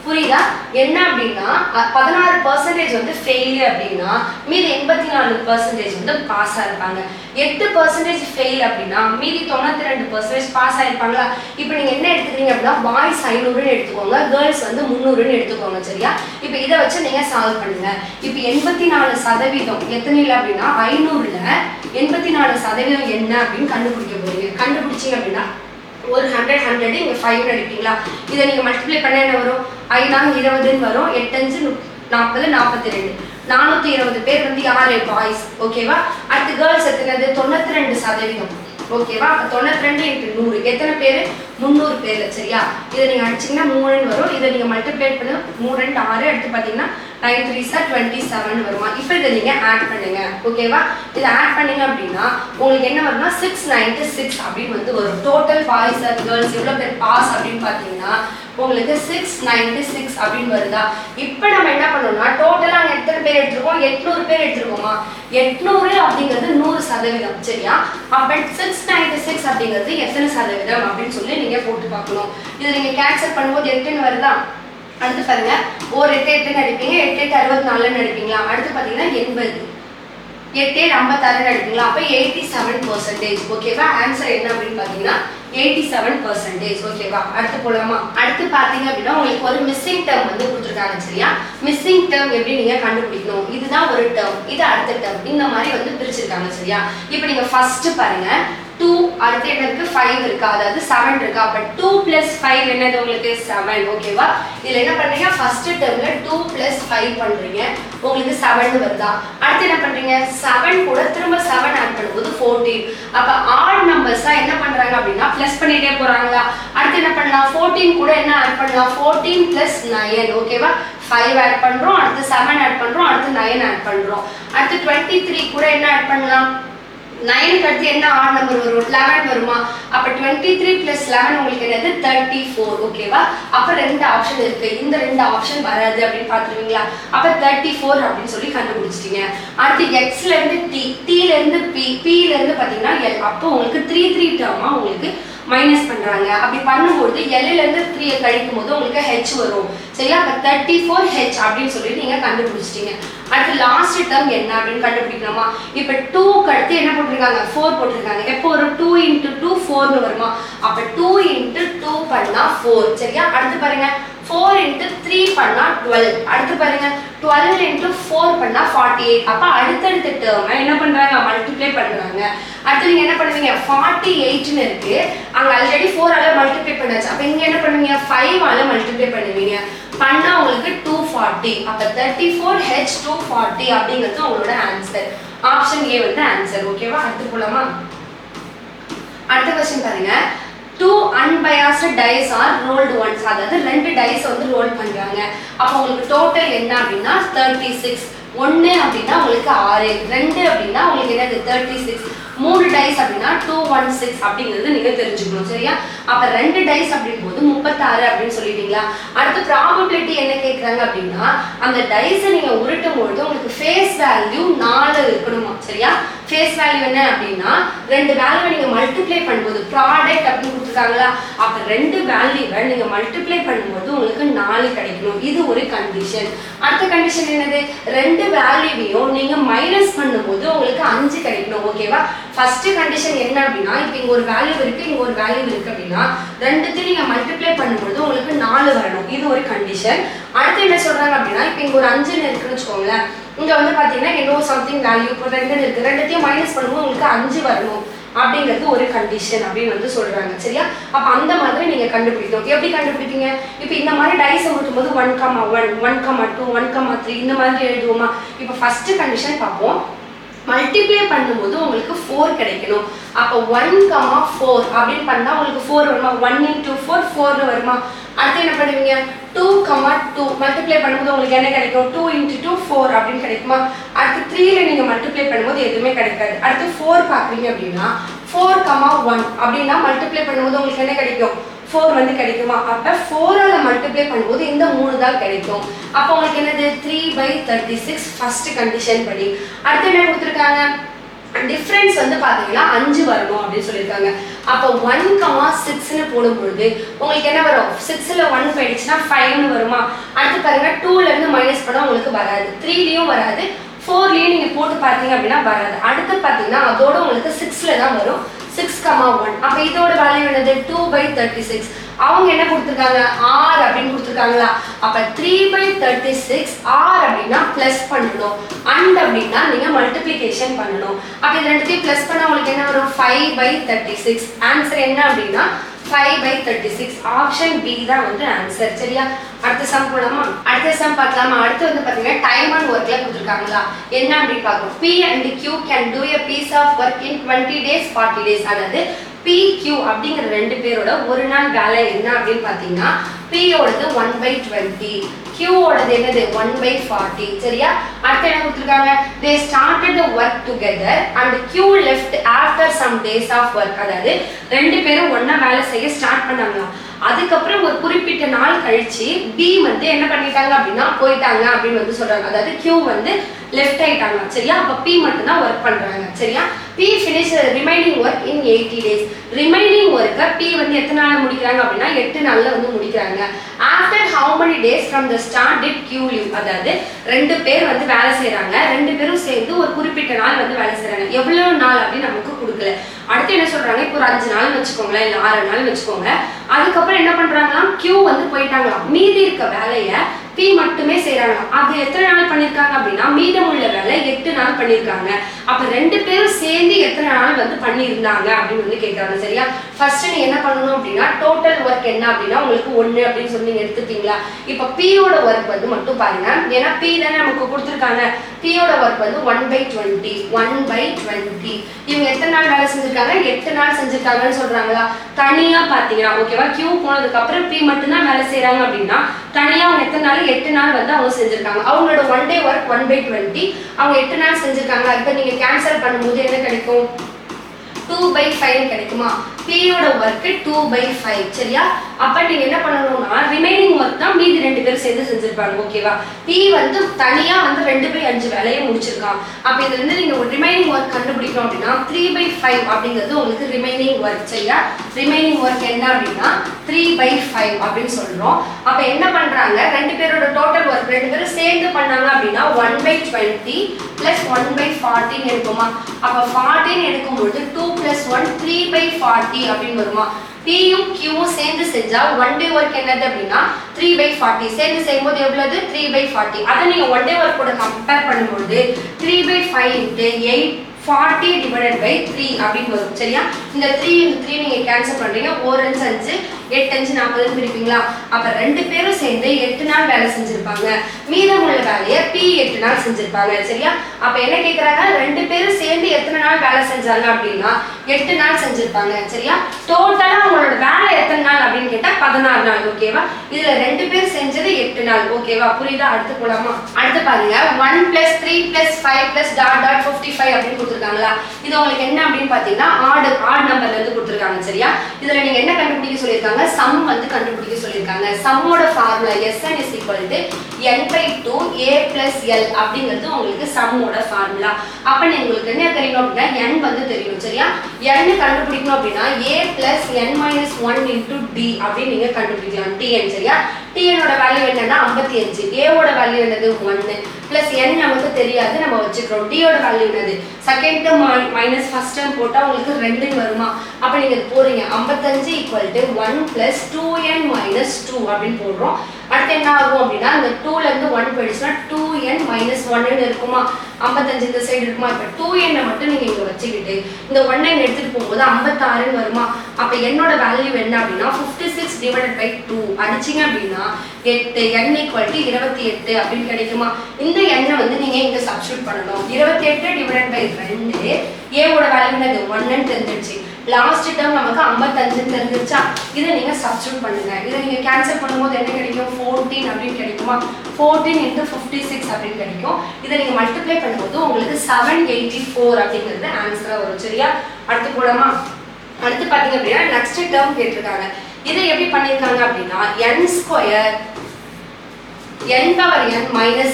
புரியுதா. என்ன அப்படின்னா 16% வந்து ஃபெயில் அப்படின்னா மீதி 84% வந்து பாஸ் ஆயிருப்பாங்க. 8% ஃபெயில் அப்படின்னா மீதி 92% பாஸ் ஆயிருப்பாங்களா. இப்போ நீங்க என்ன எடுத்துக்கிறீங்க அப்படின்னா பாய்ஸ் 500ன்னு எடுத்துக்கோங்க கேர்ள்ஸ் வந்து 300ன்னு எடுத்துக்கோங்க சரியா. இப்போ இதை வச்சு நீங்க சால்வ் பண்ணுங்க. இப்போ 84% எத்தனைல அப்படின்னா 500ல 84% என்ன அப்படின்னு கண்டுபிடிக்க போறீங்க. கண்டுபிடிச்சிங்க அப்படின்னா ஒரு 100 இங்க 5 எடுப்பீங்களா. இதை நீங்க மல்டிப்ளை பண்ண என்ன வரும் 5×20 வரும். 8×5 40 42 420 பேர் வந்து யாரு பாய்ஸ் ஓகேவா. அடுத்து கேர்ள்ஸ் எத்தனது 92%. ஓகேவா? அப்போ 92 × 100 எத்தனை பேர்? 300 பேர். சரியா? இதை நீங்கள் அடிச்சிங்கன்னா 3 வரும். இதை நீங்கள் மல்டிப்ளை பண்ணி 3 2 6 எடுத்து பார்த்தீங்கன்னா 9 3 27 வருமா? இப்போ இதை நீங்கள் ஆட் பண்ணுங்க. ஓகேவா? இதை ஆட் பண்ணீங்க அப்படின்னா உங்களுக்கு என்ன வரும்னா 696 அப்படின்னு வந்து வரும். டோட்டல் பாய்ஸ் அண்ட் கேர்ள்ஸ் எவ்வளோ பேர் பாஸ் அப்படின்னு பார்த்தீங்கன்னா உங்களுக்கு 696 அப்படின்னு வருதா? இப்போ நம்ம என்ன பண்ணோம்னா டோட்டலாக அங்கே எத்தனை பேர் எடுத்துருக்கோம்? 800 பேர் எடுத்துருக்கோமா? 800 அப்படிங்கிறது 100%. சரியா? அப்போ 696 அப்படிங்கிறது எத்தனை சதவீதம் அப்படின்னு சொல்லி நீங்கள் போட்டு பார்க்கணும். இதை நீங்கள் கேன்சல் பண்ணும்போது 8ன்னு வருதா? அடுத்து பாருங்க, ஒரு 8 8ன்னு அடிப்பீங்க, 8 8 64ன்னு அடிப்பீங்களா? அடுத்து பார்த்தீங்கன்னா 80 8 7 56ன்னு அடிப்பீங்களா? அப்போ 87%. ஓகேவா? ஆன்சர் என்ன அப்படின்னு பார்த்தீங்கன்னா 87%. ஓகேவா? அடுத்து போலாமா? அடுத்து பார்த்தீங்க அப்படின்னா உங்களுக்கு ஒரு மிஸ்ஸிங் டேர்ம் வந்து கொடுத்துருக்காங்க. சரியா? மிஸ்ஸிங் டேர்ம் எப்படி நீங்கள் கண்டுபிடிக்கணும்? இதுதான் ஒரு டேர்ம், இது அடுத்த டேர்ம், இந்த மாதிரி வந்து பிரிச்சிருக்காங்க. சரியா? இப்போ நீங்கள் ஃபர்ஸ்ட் பாருங்க 2 அடுத்து என்ன இருக்கு? 5 இருக்கு, அதாவது 7 இருக்கு. அப்ப 2 + 5 என்னது உங்களுக்கு? 7. ஓகேவா? இதுல என்ன பண்றீங்க? ஃபர்ஸ்ட் டேர்ம்ல 2 + 5 பண்றீங்க, உங்களுக்கு 7 வருதா? அடுத்து என்ன பண்றீங்க? 7 கூட திரும்ப 7 ஆட் பண்ணும்போது 14. அப்ப ஆட் நம்பர்ஸா என்ன பண்றாங்க அப்படின்னா ப்ளஸ் பண்ணிட்டே போறாங்களா? அடுத்து என்ன பண்ணலாம்? 14 கூட என்ன ஆட் பண்ணலாம்? 14 + 9. ஓகேவா? 5 ஆட் பண்றோம், அடுத்து 7 ஆட் பண்றோம், அடுத்து 9 ஆட் பண்றோம். அடுத்து 23 கூட என்ன ஆட் பண்ணலாம்? 9 அடுத்து என்ன ஆட் நம்பர் வரும்? 11 வருமா? அப்ப 23 + 11 உங்களுக்கு என்னது? 34. ஓகேவா? அப்ப ரெண்டு ஆப்ஷன் இருக்கு, இந்த ரெண்டு ஆப்ஷன் வராது அப்படின்னு பாத்துருவீங்களா? அப்ப 34 அப்படின்னு சொல்லி கண்டுபிடிச்சிட்டீங்க. அடுத்து x ல இருந்து t, t ல இருந்து p, p ல இருந்து பாத்தீங்கன்னா l. அப்போ உங்களுக்கு 3 3 டேர்மா உங்களுக்கு மைனஸ் பண்றாங்க. அப்படி பண்ணும்போது l ல இருந்து 3 கழிக்கும் போது உங்களுக்கு h வரும். சரியா? அப்ப 34h அப்படின்னு சொல்லி நீங்க கண்டுபிடிச்சிட்டீங்க. அடுத்து லாஸ்ட் டேர்ம் என்ன அப்படின்னு கண்டுபிடிக்கணுமா? இப்போ 2 க்கு அடுத்து என்ன போட்டிருக்காங்க? 4 போட்டிருக்காங்க. எப்போ ஒரு 2 × 2 4ன்னு வருமா? அப்ப 2 × 2 பண்ணா 4. சரியா? அடுத்து பாருங்க 4 × 3 பண்ணா 12. அடுத்து பாருங்க 12 × 4 பண்ணா 48. அப்ப அடுத்தடுத்த டேர்ம் என்ன பண்றாங்க? மல்டிப்ளை பண்றாங்க. அடுத்து நீங்க என்ன பண்ணுவீங்க? 48ன்னு இருக்கு, அங்க ஆல்ரெடி 4 ஆல மல்டிப்ளை பண்ணாச்சு. அப்ப இங்க என்ன பண்ணுவீங்க? 5 ஆல மல்டிப்ளை பண்ணுவீங்க, பண்ணா உங்களுக்கு 240. அப்ப 34h 240 அப்படிங்கிறது உங்களோட ஆன்சர். ஆப்ஷன் ஏ வந்து ஆன்சர். ஓகேவா? அடுத்து போலாமா? அடுத்த क्वेश्चन பாருங்க. 2 unbiased dice are rolled once. அதாவது ரெண்டு டைஸ் வந்து ரோல் பண்றாங்க. அப்ப உங்களுக்கு டோட்டல் என்ன அப்படின்னா 36. 1 அப்படின்னா உங்களுக்கு 6, 2 அப்படின்னா உங்களுக்கு என்னது? 36. 3 டைஸ் அப்படின்னா 216 அப்படிங்கிறது நீங்க தெரிஞ்சுக்கணும். சரியா? அப்ப 2 டைஸ் அப்படிங்கும்போது 36 அப்படின்னு சொல்லிட்டீங்களா? அடுத்து ப்ராபபிலிட்டி என்ன கேட்கறாங்க அப்படின்னா அந்த டைஸை நீங்க உருட்டும் பொழுது உங்களுக்கு ஃபேஸ் வேல்யூ 4 இருக்கணுமா? சரியா? ஃபேஸ் வேல்யூ என்ன அப்படின்னா ரெண்டு வேல்யூவை நீங்க மல்டிப்ளை பண்ணும்போது ப்ராடக்ட் அப்படின்னு கொடுத்துருக்காங்களா? அப்ப ரெண்டு வேல்யூவை நீங்க மல்டிப்ளை பண்ணும்போது உங்களுக்கு 4 கிடைக்கணும். இது ஒரு கண்டிஷன். அடுத்த கண்டிஷன் என்னது? ரெண்டு வேல்யூவையும் நீங்க மைனஸ் பண்ணும்போது உங்களுக்கு 5 கிடைக்கணும். ஓகேவா? ஃபர்ஸ்ட் கண்டிஷன் என்ன அப்படின்னா இப்போ இங்க ஒரு வேல்யூ இருக்கு, இங்க ஒரு வேல்யூ இருக்கு அப்படின்னா ரெண்டுத்தையும் நீங்க மல்டிப்ளை பண்ணும்போது உங்களுக்கு 4 வரணும். இது ஒரு கண்டிஷன். அடுத்து என்ன சொல்றாங்க அப்படின்னா இப்போ இங்க ஒரு 5 இருக்குன்னு வச்சுக்கோங்களேன், இங்க வந்து பாத்தீங்கன்னா இன்னொரு சம்திங் வேல்யூ இப்போ 2 இருக்கு, ரெண்டுத்தையும் மைனஸ் பண்ணும்போது உங்களுக்கு 5 வரணும் அப்படிங்கிறது ஒரு கண்டிஷன் அப்படின்னு வந்து சொல்றாங்க. சரியா? அப்ப அந்த மாதிரி நீங்க கண்டுபிடிக்கணும். எப்படி கண்டுபிடிப்பீங்க? இப்போ இந்த மாதிரி டைஸ் ஊட்டும் போது 1,1 1,2 1,3 இந்த மாதிரி எழுதுவோமா? இப்போ ஃபர்ஸ்ட் கண்டிஷன் பார்ப்போம். மல்டிப்ளை பண்ணும்போது உங்களுக்கு 4 கிடைக்கணும். அப்போ 1,4 அப்படின்னு பண்ணா உங்களுக்கு 4 வருமா? 1 × 4 4 வருமா? அடுத்து என்ன பண்ணுவீங்க? 2,2 மல்டிப்ளை பண்ணும்போது உங்களுக்கு என்ன கிடைக்கும்? 2 × 2 4 அப்படின்னு கிடைக்குமா? அடுத்து 3ல நீங்க மல்டிப்ளை பண்ணும்போது எதுவுமே கிடைக்காது. அடுத்து 4 பாக்குறீங்க அப்படின்னா 4,1 அப்படின்னா மல்டிப்ளை பண்ணும்போது உங்களுக்கு என்ன கிடைக்கும்? 4 வந்து கிடைக்குமா? அப்ப 4 ஆல மல்டிப்ளை பண்ணும்போது இந்த 3 தான் கிடைக்கும். அப்ப உங்களுக்கு என்னது? 3/36 ஃபர்ஸ்ட் கண்டிஷன் படி. அடுத்து என்ன கொடுத்திருக்காங்க? டிஃபரன்ஸ் வந்து பாத்தீங்கன்னா 5 வரணும் அப்படின்னு சொல்லியிருக்காங்க. அப்போ 1,6ன்னு போடும்பொழுது உங்களுக்கு என்ன வரும்? 6ல 1 போயிடுச்சுன்னா 5ன்னு வருமா? அடுத்து பாருங்க 2ல இருந்து மைனஸ் பண்ணா உங்களுக்கு வராது, 3லயும் வராது, 4லயும் நீங்க போட்டு பார்த்தீங்க அப்படின்னா வராது. அடுத்து பாத்தீங்கன்னா அதோட உங்களுக்கு 6ல தான் வரும், 6,1. அப்ப இதோட வேல்யூ என்னது? 2/36. அவங்க என்ன கொடுத்திருக்காங்க? r அப்படின்னு கொடுத்திருக்காங்களா? அப்ப 3/36 r அப்படின்னா பிளஸ் பண்ணணும், and அப்படின்னா நீங்க மல்டிப்ளிகேஷன் பண்ணணும். அப்ப இது ரெண்டுத்தையும் பிளஸ் பண்ணா உங்களுக்கு என்ன வரும்? 5/36. ஆன்சர் என்ன அப்படின்னா 5/36. ஆப்ஷன் பி தான் வந்து ஆன்சர். சரியா? அடுத்த சம் போலாமா? அடுத்த சம் பார்க்கலாமா? அடுத்து வந்து பாத்தீங்கன்னா டைம் அண்ட் ஒர்க்ல கொடுத்துருக்காங்களா என்ன அப்படின்னு பார்க்கணும். P and Q can do a piece of work in 20 days 40 days. அதாவது PQ அப்படிங்கிற ரெண்டு பேரோட ஒரு நாள் வேலை என்ன அப்படின்னு பார்த்தீங்கன்னா P ஓடது 1/20, Q ஓடது என்னது 1/40. சரியா? அடுத்து என்ன கொடுத்துருக்காங்க, they started the work together and Q left after some days of work. அதாவது ரெண்டு பேரும் ஒண்ணா வேலை செய்ய ஸ்டார்ட் பண்ணாங்களாம். அதுக்கப்புறம் ஒரு குறிப்பிட்ட நாள் கழிச்சு B வந்து என்ன பண்ணிட்டாங்க அப்படின்னா போயிட்டாங்க அப்படின்னு வந்து சொல்றாங்க. அதாவது Q வந்து லெஃப்ட் ஆயிட்டாங்க. சரியா? அப்ப P மட்டும் தான் ஒர்க் பண்றாங்க. சரியா? P finish remaining work in 80 days. Remaining ஒர்க்க P வந்து எத்தனை நாள் முடிக்கிறாங்க அப்படின்னா 8 நாள்ல வந்து முடிக்கிறாங்க. After how many days from the start did Q leave? அதாவது ரெண்டு பேர் வந்து வேலை செய்றாங்க. ரெண்டு பேரும் சேர்ந்து ஒரு குறிப்பிட்ட நாள் வந்து வேலை செய்றாங்க. எவ்வளவு நாள் அப்படின்னு நமக்கு கொடுக்கல. அடுத்து என்ன சொல்றாங்க, இப்போ ஒரு 5 நாள் வச்சுக்கோங்களேன், இல்ல 6 நாள் வச்சுக்கோங்க. அதுக்கப்புறம் என்ன பண்றாங்களாம், Q வந்து போயிட்டாங்களாம். மீதி இருக்க வேலையை P மட்டுமே செய்றாங்க. அது எத்தனை நாள் பண்ணிருக்காங்க அப்படின்னா மீதமுள்ள வேலை 8 நாள் பண்ணிருக்காங்க. அப்ப ரெண்டு பேரும் சேர்ந்து எத்தனை நாள் வந்து பண்ணியிருந்தாங்க அப்படின்னு வந்து கேட்கறாங்க. சரியா? ஃபர்ஸ்ட் நீ என்ன பண்ணணும் அப்படின்னா டோட்டல் ஒர்க் என்ன அப்படின்னா உங்களுக்கு 1 அப்படின்னு சொல்லி நீங்க எடுத்துட்டீங்களா. இப்ப P யோட ஒர்க் வந்து மட்டும் பாருங்க. ஏன்னா P தானே நமக்கு கொடுத்துருக்காங்க. P யோட ஒர்க் வந்து 1/20. இவங்க எத்தனை நாள் வேலை செஞ்சிருக்காங்க, 8 நாள் செஞ்சிருக்காங்கன்னு சொல்றாங்களா. தனியா பாத்தீங்கன்னா ஓகேவா, Q போனதுக்கு அப்புறம் P மட்டும் தான் வேலை செய்யறாங்க அப்படின்னா தனியா அவங்க எத்தனை நாள் 8 நாள் வந்து அவங்க செஞ்சிருக்காங்க. அவங்களோட 1 day ஒர்க் 1/20, அவங்க 8 நாள் செஞ்சிருக்காங்க. இப்போ நீங்க கேன்சல் பண்ணும்போது என்ன கிடைக்கும், 2/5 கிடைக்குமா. P யோட ஒர்க் 2/5. சரியா? அப்ப நீங்க என்ன பண்ணணும்னா ரிமைனிங் ஒர்க் தான் மீதி ரெண்டு பேரும் சேர்ந்து செஞ்சிருப்பாங்க. ஓகேவா? P வந்து தனியா வந்து 2/5 வேலையை முடிச்சிருக்கான். அப்ப இதுல இருந்து நீங்க ரிமைனிங் ஒர்க் கண்டுபிடிக்கணும் அப்படின்னா 3/5 அப்படிங்கிறது உங்களுக்கு ரிமைனிங் ஒர்க். சரியா? ரிமைனிங் ஒர்க் என்ன அப்படின்னா 3/5 அப்படின்னு சொல்றோம். அப்ப என்ன பண்றாங்க, ரெண்டு பேரோட டோட்டல் ஒர்க் ரெண்டு பேரும் சேர்ந்து பண்ணாங்க அப்படின்னா 1/20 plus 1/40 எடுக்குமா. அப்ப 40 எடுக்கும்போது 2 + 1 3/40 அப்படின்னு வருமா. P யும் Q யும் சேர்ந்து செஞ்சா 1 day ஒர்க் என்னது அப்படின்னா 3/40. சேர்ந்து செய்யும்போது எவ்வளவு 3/40. அதை நீங்க 1 day ஒர்க் கூட கம்பேர் பண்ணும்போது 3/5 × 8 40/3 அப்படின்னு வரும். சரியா? இந்த 3 × 3 நீங்க கேன்சல் பண்றீங்க. 4 × 5 8 5 40 பிரிப்பீங்களா. அப்ப ரெண்டு பேரும் சேர்ந்து 8 நாள் வேலை செஞ்சிருப்பாங்க. மீதமுள்ள வேலையை P 8 நாள் செஞ்சிருப்பாங்க. சரியா? அப்ப என்ன கேக்குறாங்க, ரெண்டு பேரும் சேர்ந்து எத்தனை நாள் வேலை செஞ்சாங்க அப்படின்னா 8 நாள் செஞ்சிருப்பாங்க. சரியா? டோட்டலா அவங்களோட வேலை எத்தனை நாள் அப்படின்னு கேட்டா 16 நாள். ஓகேவா? இதுல ரெண்டு பேர் செஞ்சது 8 நாள். ஓகேவா? புரியுதா? அடுத்து போலாமா? அடுத்து பாருங்க 1 + 3 + 5 + ... 55 அப்படின்னு கொடுத்துருக்காங்களா. இது உங்களுக்கு என்ன அப்படின்னு பாத்தீங்கன்னா ஆட் நம்பர்ல இருந்து கொடுத்துருக்காங்க. சரியா? இதுல நீங்க என்ன கண்டுபிடிக்க சொல்லியிருக்காங்க, சம் வந்து கண்டுபிடிக்க சொல்லியிருக்காங்க. சம்மோட formula Sn = n/2 a + l அப்படிங்கிறது உங்களுக்கு சம்மோட ஃபார்முலா. அப்ப உங்களுக்கு என்ன தெரியணும் அப்படின்னா n வந்து தெரியணும். சரியா? n கண்டுபிடிக்கணும் அப்படின்னா a + n - 1 × d அப்படின்னு நீங்க கண்டுபிடிக்கலாம். Tn. சரியா? Tn ஓட வேல்யூ என்னன்னா 55, a ஓட வேல்யூ என்னது 1 + n நமக்கு தெரியாது, நம்ம வச்சுக்கிறோம். d ஓட வேல்யூ என்னது second term minus first term போட்டா உங்களுக்கு 2 வருமா. அப்ப நீங்க போறீங்க 55 = 1 + 2n - 2 அப்படின்னு போடுறோம். அடுத்து என்ன ஆகும் அப்படின்னா இந்த 2 ல இருந்து 1 போயிடுச்சுன்னா 2n - 1 இருக்குமா. 55 இந்த சைடு இருக்குமா. இப்ப 2n மட்டும் நீங்க இங்க வச்சுக்கிட்டு இந்த 1n எடுத்துட்டு போகும்போது 56 வருமா. அப்ப என்னோட வேல்யூ என்ன அப்படின்னா 56/2 அடிச்சிங்க அப்படின்னா 8 n = 28 அப்படின்னு கிடைக்குமா. இந்த n வந்து நீங்க இங்க சப்ஸ்டிட்யூட் பண்ணணும். 28/2 a ஓட வேல்யூ என்னது 1 ன்னு தெரிஞ்சிருச்சு. லாஸ்ட் டேர்ம் நமக்கு 55 தெரிஞ்சிருச்சா. இதை நீங்க சப்ஸ்டிட்யூட் பண்ணுங்க. இதை நீங்க கேன்சல் பண்ணும்போது என்ன கிடைக்கும் 14 அப்படின்னு கிடைக்குமா. 14 × 56 அப்படின்னு கிடைக்கும். இதை நீங்க மல்டிப்ளை பண்ணும்போது உங்களுக்கு 784 அப்படிங்கிறது ஆன்சரா வரும். சரியா? அடுத்து போலாமா? அடுத்து பாத்தீங்க அப்படின்னா நெக்ஸ்ட் டேர்ம் கேட்டிருக்காங்க. இதை எப்படி பண்ணிருக்காங்க அப்படின்னா n² n⁻n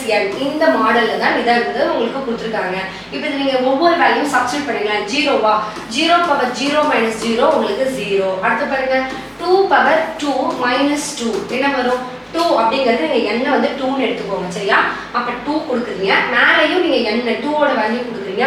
- n இந்த மாடல்ல தான் இதை வந்து உங்களுக்கு கொடுத்துருக்காங்க. இப்போ இது நீங்க ஒவ்வொரு வேல்யூம் சப்ஸ்டிட்யூட் பண்ணிக்கலாம். 0வா 0⁻0 - 0 உங்களுக்கு 0. அடுத்து பாருங்க 2⁻2 - 2 என்ன வரும் 2 அப்படிங்கிறது நீங்க n வந்து 2 ன்னு எடுத்துக்கோங்க. சரியா? அப்ப 2 கொடுக்குறீங்க. மேலேயும் நீங்க n 2 ஓட வேல்யூ கொடுக்குறீங்க.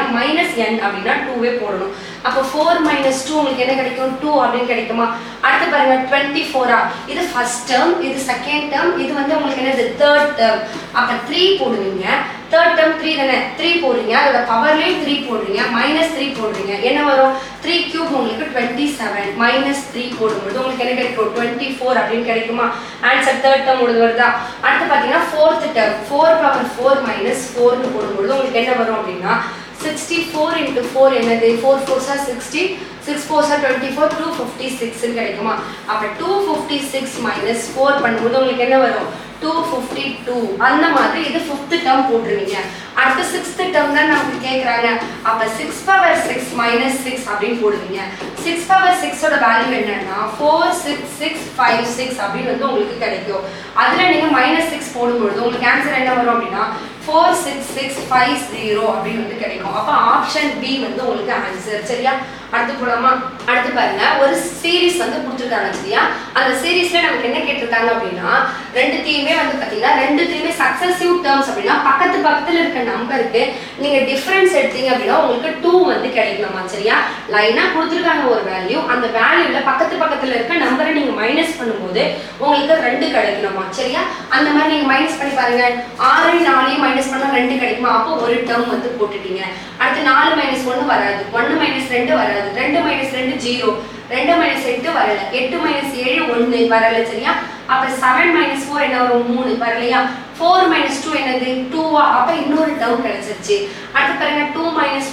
-n அப்படின்னா 2வே போடணும். அப்ப 4 - 2 உங்களுக்கு என்ன கிடைக்கும் 2 அப்படின்னு கிடைக்குமா. அடுத்து பாருங்க 24ஆ இது ஃபர்ஸ்ட் டேர்ம், இது செகண்ட் டேர்ம், இது வந்து உங்களுக்கு என்னது தேர்ட் டேர்ம். அப்ப 3 போடுவீங்க. தேர்ட் டேர்ம் 3 தானே, 3 போடுறீங்க, அதோட பவர்லேயும் 3 போடுறீங்க, -3 போடுறீங்க, என்ன வரும் 3 கியூப் உங்களுக்கு 27, -3 போடும்போது உங்களுக்கு என்ன கிடைக்கும் 24 அப்படின்னு கிடைக்குமா? ஆன்சர் தேர்ட் டேர்ம் உள்ள வருதா? அடுத்து பார்த்தீங்கன்னா ஃபோர்த் டேர்ம் 4/4 - 4ன்னு போடும்போது உங்களுக்கு என்ன வரும் அப்படின்னா 64 into 4 என்னது 4 4s are 60, 6 4s are 24, 256 கிடைக்குமா? அப்ப 256 minus 4 பண்ணும்போது உங்களுக்கு என்ன வரும் 252. அந்த மாதிரி இது 5th டேர்ம் போட்டுருவீங்க. அடுத்து 6th டேர்ம் தான் நமக்கு கேக்குறாங்க. அப்ப 6/6 minus 6 அப்படினு போடுவீங்க. 6/6 ஓட வேல்யூ என்னன்னா 46656 அப்படினு வந்து உங்களுக்கு கிடைக்கும். அதுல நீங்க -6 போடும்போது உங்களுக்கு ஆன்சர் என்ன வரும் அப்படினா 46650 அப்படினு வந்து கிடைக்கும். அப்ப ஆப்ஷன் பி வந்து உங்களுக்கு ஆன்சர். சரியா? அடுத்து போலாமா? அடுத்து பாருங்க, ஒரு சீரிஸ் வந்து கொடுத்திருக்காங்க. சரியா? அந்த சீரிஸ்ல நமக்கு என்ன கேட்டிருக்காங்க அப்படினா ரெண்டுத்தையுமே வந்து பாத்தீங்கன்னா ரெண்டுத்தையுமே சக்சஸிவ் டேர்ம்ஸ் அப்படினா பக்கத்துல இருக்க நம்பருக்கு நீங்க டிஃபரன்ஸ் எடுத்தீங்க அப்படினா உங்களுக்கு 2 வந்து கிடைக்குமா? சரியா? லைனா கொடுத்திருக்காங்க ஒரு வேல்யூ, அந்த வேல்யூல பக்கத்துல இருக்க நம்பரை நீங்க மைனஸ் பண்ணும்போது உங்களுக்கு 2 கிடைக்குமா? சரியா? அந்த மாதிரி நீங்க மைனஸ் பண்ணி பாருங்க. 6 4 மைனஸ் பண்ணா 2 கிடைக்குமா? அப்போ ஒரு டேர்ம் வந்து போட்டுட்டீங்க. அடுத்து 4 - 1 வராது, 1 - 2 வராது, 2 - 2 0, 2 - 8 வரல, 8 - 7 1 வரல. சரியா? அப்ப 7 - 4 என்ன வரும் 3 வரலையா? 4 - 2 என்னது 2 அப்ப இன்னொரு டேர்ம் கிடைச்சிருச்சு. அடுத்து பாருங்க 2 -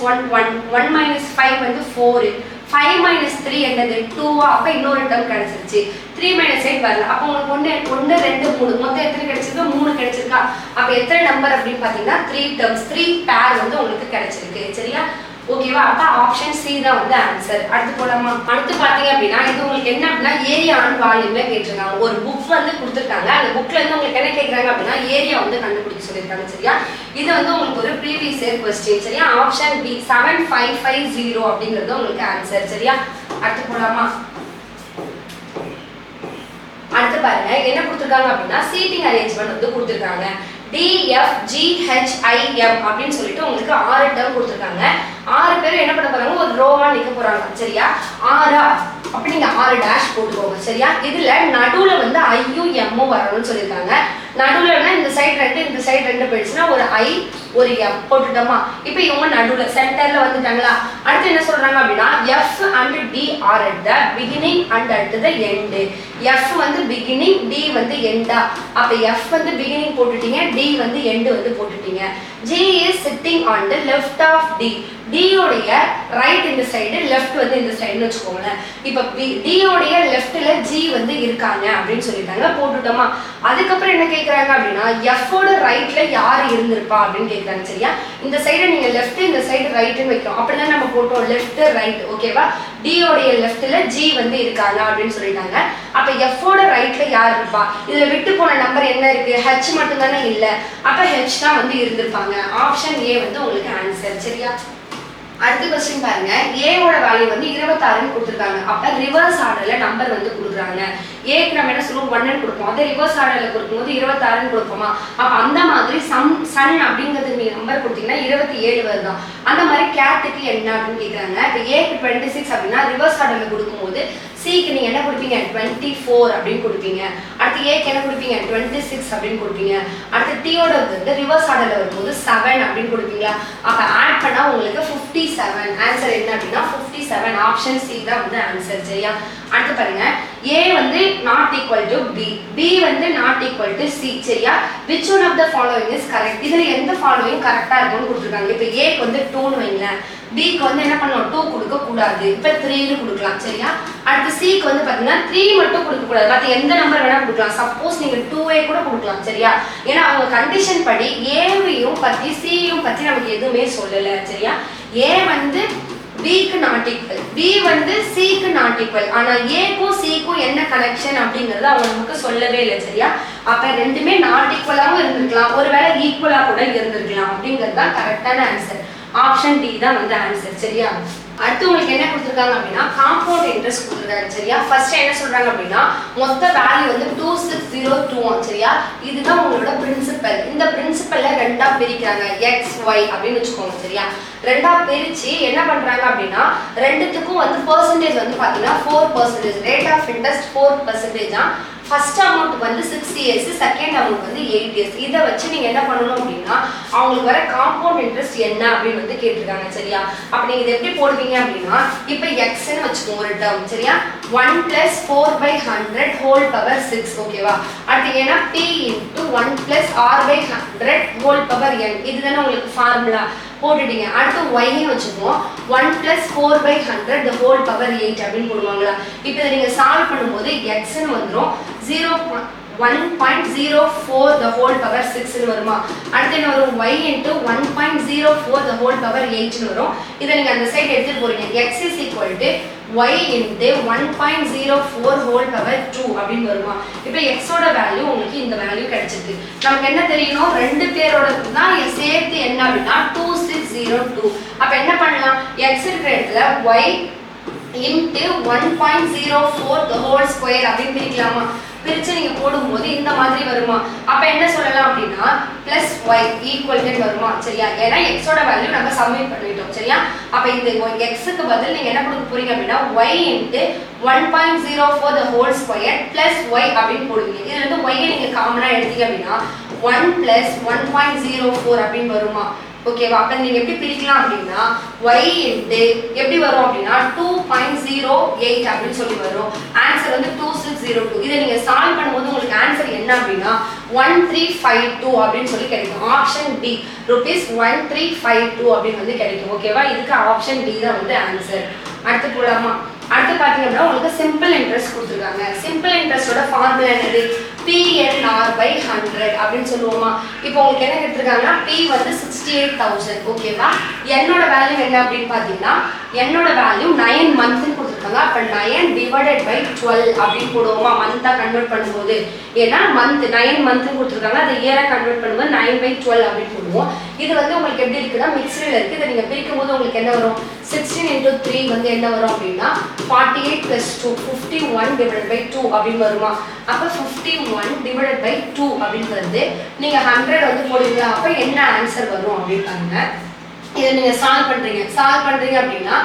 1 1, 1 - 5 வந்து 4, 5 - 3 என்னது 2 அப்ப இன்னொரு டேர்ம் கிடைச்சிருச்சு. 3 - 8 வரல. அப்ப உங்களுக்கு 1 2 3 மொத்தம் எத்தனை கிடைச்சிருக்கு 3 கிடைச்சிருக்கா? அப்ப எத்தனை நம்பர் அப்படின்னு பாத்தீங்கன்னா 3 டேர்ம்ஸ் 3 பேர் வந்து உங்களுக்கு கிடைச்சிருக்கு. சரியா? ஓகேவா? அப்ப ஆப்ஷன் சி தான் வந்து ஆன்சர். அடுத்து போலாமா? அடுத்து பாத்தீங்க அப்படின்னா இது உங்களுக்கு என்ன அப்படின்னா ஏரியா அண்ட் வால்யூம்ல கேட்டிருக்காங்க. ஒரு புக் வந்து கொடுத்துருக்காங்க. அந்த புக்ல இருந்து உங்களுக்கு என்ன கேட்கறாங்க அப்படின்னா ஏரியா வந்து கண்டுபிடிக்க சொல்லியிருக்காங்க. சரியா? இது வந்து உங்களுக்கு ஒரு ப்ரீவியஸ் இயர் क्वेश्चन. சரியா? ஆப்ஷன் பி 7550 அப்படிங்கிறது உங்களுக்கு ஆன்சர். சரியா? அடுத்து போலாமா? அடுத்து பாருங்க என்ன கொடுத்திருக்காங்க அப்படின்னா சீட்டிங் அரேஞ்ச்மென்ட் வந்து கொடுத்திருக்காங்க. DFGHIM அப்படின்னு சொல்லிட்டு உங்களுக்கு 6 டேர்ம் கொடுத்திருக்காங்க. 6 பேர் என்ன பண்ண போறாங்க ஒரு ரோவா நிக்க போறாங்க. சரியா? 6 அப்ப நீங்க 6 டேஷ் போட்டுக்கோங்க. சரியா? இதுல நடுவுல வந்து ஐயும் எம்மும் வரணும்னு சொல்லிருக்காங்க. நடுவுலனா இந்த சைடு 2 இந்த சைடு 2 போயிடுச்சுனா ஒரு ஐ ஒரு எம் போட்டுட்டோமா? இப்போ இவங்க நடுவுல சென்டர்ல வந்துட்டாங்களா? அடுத்து என்ன சொல்றாங்க அப்படின்னா F and D are at the beginning and at the end. F வந்து beginning, D வந்து end. அப்ப F வந்து beginning போட்டுட்டீங்க, D வந்து end வந்து போட்டுட்டீங்க. G is sitting on the left of D. D உடைய ரைட் இந்த சைடு, லெஃப்ட் வந்து இந்த சைடுன்னு வச்சுக்கோங்களேன். இப்போ D உடைய லெஃப்ட்ல G வந்து இருக்காங்க அப்படின்னு சொல்லிட்டாங்க, போட்டுட்டோமா? அதுக்கப்புறம் என்ன கேட்குறாங்க அப்படின்னா F ஓட ரைட்ல யார் இருந்திருப்பா அப்படின்னு கேட்குறாங்க. சரியா? இந்த சைடு நீங்க லெஃப்ட் இந்த சைடு ரைட்னு வைக்கிறோம். அப்படிதான் நம்ம போட்டோம் லெஃப்ட் ரைட். ஓகேவா? D உடைய லெஃப்ட்ல G வந்து இருக்காங்க அப்படின்னு சொல்லிட்டாங்க. அப்ப F ஓட ரைட்ல யார் இருப்பா? இதுல விட்டு போன நம்பர் என்ன இருக்கு? H மட்டும் தானே இல்ல. அப்ப H தான் வந்து இருந்திருப்பாங்க. ஆப்ஷன் A வந்து உங்களுக்கு ஆன்சர். சரியா? அடுத்த क्वेश्चन பாருங்க. A ஓட வேல்யூ வந்து 26 கொடுத்திருக்காங்க. அப்ப ரிவர்ஸ் ஆர்டர்ல நம்பர் வந்து கொடுக்குறாங்க. A க்கு நம்ம என்ன சொல்லுவோம் 1 ன்னு கொடுப்போம். அதே ரிவர்ஸ் ஆர்டர்ல கொடுக்கும்போது 26 ன்னு கொடுப்போமா? அப்ப அந்த மாதிரி சன் அப்படிங்கிறது நீங்க நம்பர் கொடுத்தீங்கன்னா 27 வருது. அந்த மாதிரி கேட்க்கு என்ன அப்படின்னு கேக்குறாங்க. இப்ப A க்கு 26 அப்படினா ரிவர்ஸ் ஆர்டர்ல கொடுக்கும்போது C க்கு நீங்க என்ன கொடுப்பீங்க 24 அப்படினு கொடுப்பீங்க. அடுத்து A க்கு என்ன கொடுப்பீங்க 26 அப்படினு கொடுப்பீங்க. அடுத்து T ஓட வந்து ரிவர்ஸ் ஆர்டர்ல வரும்போது 7 அப்படினு கொடுப்பீங்களா? அப்ப ஆட் பண்ணா உங்களுக்கு 57. ஆன்சர் என்ன அப்படினா 57. ஆப்ஷன் C தான் வந்து ஆன்சர். சரியா? அடுத்து பாருங்க A வந்து not equal to B, B வந்து not equal to C. சரியா? which one of the following is correct? இதுல எந்த following கரெக்ட்டா இருக்கும்னு கொடுத்திருக்காங்க. இப்போ A க்கு வந்து 2 ன்னு வைங்களேன். B க்கு வந்து என்ன பண்ணனும் 2 கொடுக்க கூடாது. இப்போ 3 ன்னு கொடுக்கலாம். சரியா? அடுத்து C க்கு வந்து பாத்தீங்கன்னா 3 மட்டும் கொடுக்க கூடாது. மத்த எந்த நம்பர் வேணா கொடுக்கலாம். சப்போஸ் நீங்க 2A கூட கொடுக்கலாம். சரியா? ஏன்னா அவங்க கண்டிஷன் படி A-வையும் பத்தி C-யும் பத்தி நமக்கு எதுவுமே சொல்லல. சரியா? A வந்து B க்கு not equal, B வந்து C க்கு not equal. ஆனா A க்கும் C க்கும் என்ன கனெக்ஷன் அப்படிங்கறது அவங்க நமக்கு சொல்லவே இல்ல. சரியா? அப்ப ரெண்டுமே not equal-ஆவும் இருந்திருக்கலாம், ஒருவேளை ஈக்குவலா கூட இருந்திருக்கலாம். அப்படிங்கிறது தான் கரெக்டான ஆன்சர். ஆப்ஷன் D தான் வந்து ஆன்சர். சரியா? அடுத்து உங்களுக்கு என்ன கொடுத்துருக்காங்க அப்படின்னா காம்பவுண்ட் இன்ட்ரெஸ்ட் கொடுத்துருக்காங்க சரியா. ஃபர்ஸ்ட் என்ன சொல்றாங்க அப்படின்னா மொத்த வேல்யூ வந்து 26021 சரியா. இதுதான் உங்களோட பிரின்சிபல். இந்த பிரின்சிபல்ல ரெண்டா பிரிக்கிறாங்க எக்ஸ் ஒய் அப்படின்னு வச்சுக்கோங்க சரியா. ரெண்டா பிரிச்சு என்ன பண்றாங்க அப்படின்னா ரெண்டுத்துக்கும் வந்து பெர்சன்டேஜ் வந்து பாத்தீங்கன்னா 4%. Rate of interest 4%. First amount வந்து 6 இயர்ஸ், செகண்ட் அமௌண்ட் வந்து 8 இயர்ஸ். இதை வச்சு நீங்க என்ன பண்ணணும் அப்படின்னா அவங்களுக்கு வர காம்பவுண்ட் இன்ட்ரெஸ்ட் என்ன அப்படின்னு வந்து கேட்டிருக்காங்க சரியா. அப்ப நீங்க இதை எப்படி போடுவீங்க அப்படின்னா இப்போ எக்ஸ்ன்னு வச்சுக்கோங்க ஒரு டேர்ம் சரியா. 1 + 4/100 ஹோல் பவர் 6 ஓகேவா. அடுத்து ஏன்னா p × 1 + r/100 whole power n. இதுதானே உங்களுக்கு ஃபார்முலா போட்டுட்டீங்க. அடுத்து y வச்சுக்குவோம் 1 + 4/100 the whole power 8 அப்படின்னு போடுவாங்களா. இப்போ இதை நீங்க சால்வ் பண்ணும்போது x ன்னு வந்துரும் 1.04 the whole power 6 ன்னு வருமா. அடுத்து என்ன வரும் y × 1.04 the whole power 8 ன்னு வரும். இதை நீங்க அந்த சைடு எடுத்துட்டு போறீங்க. x = y × 1.04 whole power 2 அப்படின்னு வருமா. இப்போ x ஓட வேல்யூ உங்களுக்கு இந்த வேல்யூ கிடைச்சிருக்கு. நமக்கு என்ன தெரியணும் ரெண்டு பேரோட தான் சேர்த்து என்ன அப்படின்னா 2602. அப்ப என்ன பண்ணலாம் x இருக்கிற இடத்துல y × 1.04 the whole square அப்படின்னு பிரிக்கலாமா. பிரிச்சு நீங்க போடும்போது இந்த மாதிரி வருமா. அப்ப என்ன சொல்லலாம் அப்படின்னா +y = வருமா சரியா. ஏன்னா x ஓட வேல்யூ நம்ம சப்மிட் பண்ணிட்டோம் சரியா. அப்ப இந்த x க்கு பதில் நீங்க என்ன கொடுக்க போறீங்க அப்படின்னா y × 1.04 the whole square +y அப்படின்னு போடுவீங்க. இதுல இருந்து y நீங்க காமனா எடுத்தீங்க அப்படின்னா 1 + 1.04 அப்படின்னு வருமா. ஓகேவா. அப்ப நீங்க எப்படி பிரிக்கலாம் அப்படின்னா y எப்படி வரும் அப்படின்னா 2.08 அப்படின்னு சொல்லி வரும். ஆன்சர் வந்து 2602. இதை நீங்க சால்வ் பண்ணும்போது உங்களுக்கு ஆன்சர் என்ன அப்படின்னா 1352 அப்படின்னு சொல்லி கிடைக்கும். ஆப்ஷன் டி ₹1352 அப்படின்னு வந்து கிடைக்கும். ஓகேவா. இதுக்கு ஆப்ஷன் டி தான் வந்து ஆன்சர். அடுத்து போலாமா. அடுத்து பாத்தீங்கன்னா உங்களுக்கு சிம்பிள் இன்ட்ரெஸ்ட் கொடுத்துருக்காங்க. சிம்பிள் இன்ட்ரெஸ்டோட ஃபார்முலா என்னது PNR/100 அப்படின்னு சொல்லுவோமா. இப்போ உங்களுக்கு என்ன கேட்டிருக்காங்கன்னா P வந்து 68,000 ஓகேவா. என்னோட வேல்யூ என்ன அப்படின்னு பாத்தீங்கன்னா என்னோட வேல்யூ 9 மந்த்னு கொடுத்துருக்காங்க. அப்ப 9/12 அப்படின்னு போடுவோமா மந்தா கன்வெர்ட் பண்ணும்போது. ஏன்னா மந்த் 9 மந்த்னு கொடுத்துருக்காங்க. அதை இயரா கன்வெர்ட் பண்ணும்போது 9/12 அப்படின்னு போடுவோம். இது வந்து உங்களுக்கு எப்படி இருக்குன்னா மிக்ஸ்டில் இருக்கு. இதை நீங்க பிரிக்கும் போது உங்களுக்கு என்ன வரும் 16 × 3 வந்து என்ன வரும் அப்படின்னா 48 + 2 51/2 அப்படின்னு வருமா. அப்ப 51/2 அப்படின்னு வருது. நீங்க 100 வந்து போடுவீங்களா. அப்ப என்ன ஆன்சர் வரும் அப்படின்னு பாருங்க. இதை நீங்க சால்வ் பண்றீங்க அப்படின்னா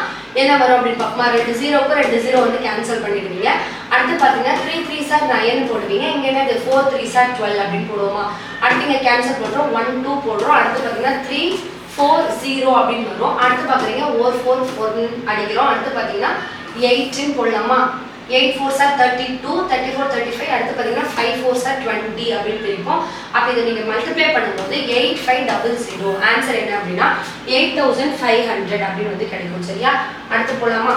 என்ன வரும் அப்படின்னு பார்ப்போமா. 2 0க்கு 2 0 வந்து கேன்சல் பண்ணிடுவீங்க. அடுத்து பாத்தீங்கன்னா 3 3s are 9 போடுவீங்க. இங்க என்னது 4 3s are 12 அப்படின்னு போடுவோமா. அடுத்து இங்க கேன்சல் பண்றோம் 1 2 போடுறோம். அடுத்து பாத்தீங்கன்னா 3 4 0 அப்படின்னு வரும். அடுத்து பாக்குறீங்க 4 4 4 அடிக்கிறோம். அடுத்து பாத்தீங்கன்னா 8 போடலாமா. 8 4s are 32 34 35. அடுத்து பாத்தீங்கன்னா 5 4s are 20 அப்படின்னு பிரிப்போம். அப்ப இதை நீங்க மல்டிப்ளை பண்ணும்போது 8500. ஆன்சர் என்ன அப்படின்னா 8500 அப்படின்னு வந்து கிடைக்கும் சரியா. அடுத்து போலாமா.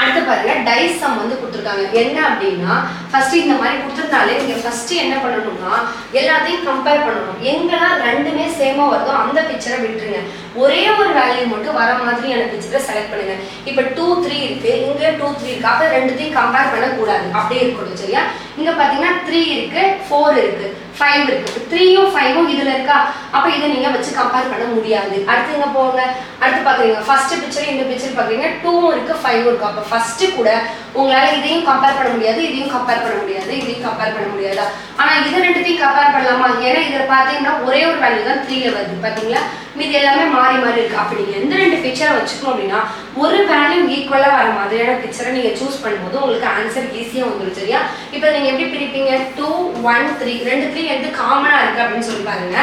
அடுத்து பாருங்க டைஸ் சம் வந்து கொடுத்துருக்காங்க. என்ன அப்படின்னா ஃபர்ஸ்ட் இந்த மாதிரி கொடுத்துருந்தாலே நீங்க ஃபர்ஸ்ட் என்ன பண்ணணும்னா எல்லாத்தையும் கம்பேர் பண்ணணும். எங்கெல்லாம் ரெண்டுமே சேமா வருதோ அந்த பிக்சரை விட்டுருங்க. ஒரே ஒரு வேல்யூ மட்டும் வர மாதிரியான பிக்சரை செலக்ட் பண்ணுங்க. இப்போ 2 3 இருக்கு, இங்க 2 3 இருக்கு. அப்ப ரெண்டுத்தையும் கம்பேர் பண்ணக்கூடாது, அப்படியே இருக்கணும் சரியா. இங்க பாத்தீங்கன்னா 3 இருக்கு 4 இருக்கு 5 இருக்கு. 3யும் 5ம் இதுல இருக்கா. அப்ப இதை நீங்க வச்சு கம்பேர் பண்ண முடியாது. அடுத்து இங்க போங்க. அடுத்து பாக்குறீங்க ஃபர்ஸ்ட் பிக்சர் இந்த பிக்சர் பாக்குறீங்க 2ம் இருக்கு 5ம் இருக்கு. அப்ப ஃபர்ஸ்ட் கூட உங்களால இதையும் கம்பேர் பண்ண முடியாது, இதையும் கம்பேர் பண்ண முடியாது, இதையும் கம்பேர் பண்ண முடியாதா. ஆனா இது ரெண்டுத்தையும் கம்பேர் பண்ணலாமா. ஏன்னா இதுல பாத்தீங்கன்னா ஒரே ஒரு வேல்யூ தான் 3ல வருது பாத்தீங்களா. மீதி எல்லாமே மாறி மாறி இருக்கு. அப்ப நீங்க எந்த ரெண்டு பிக்சரை வச்சுக்கணும் அப்படின்னா ஒரு வேல்யூ ஈக்குவலா வர மாதிரியான பிக்சரை நீங்க சூஸ் பண்ணும்போது உங்களுக்கு ஆன்சர் ஈஸியா வந்துடும் சரியா. இப்போ நீங்க எப்படி பிரிப்பீங்க 2 1 3 ரெண்டு 3 எது காமனா இருக்கு அப்படின்னு சொல்லி பாருங்க.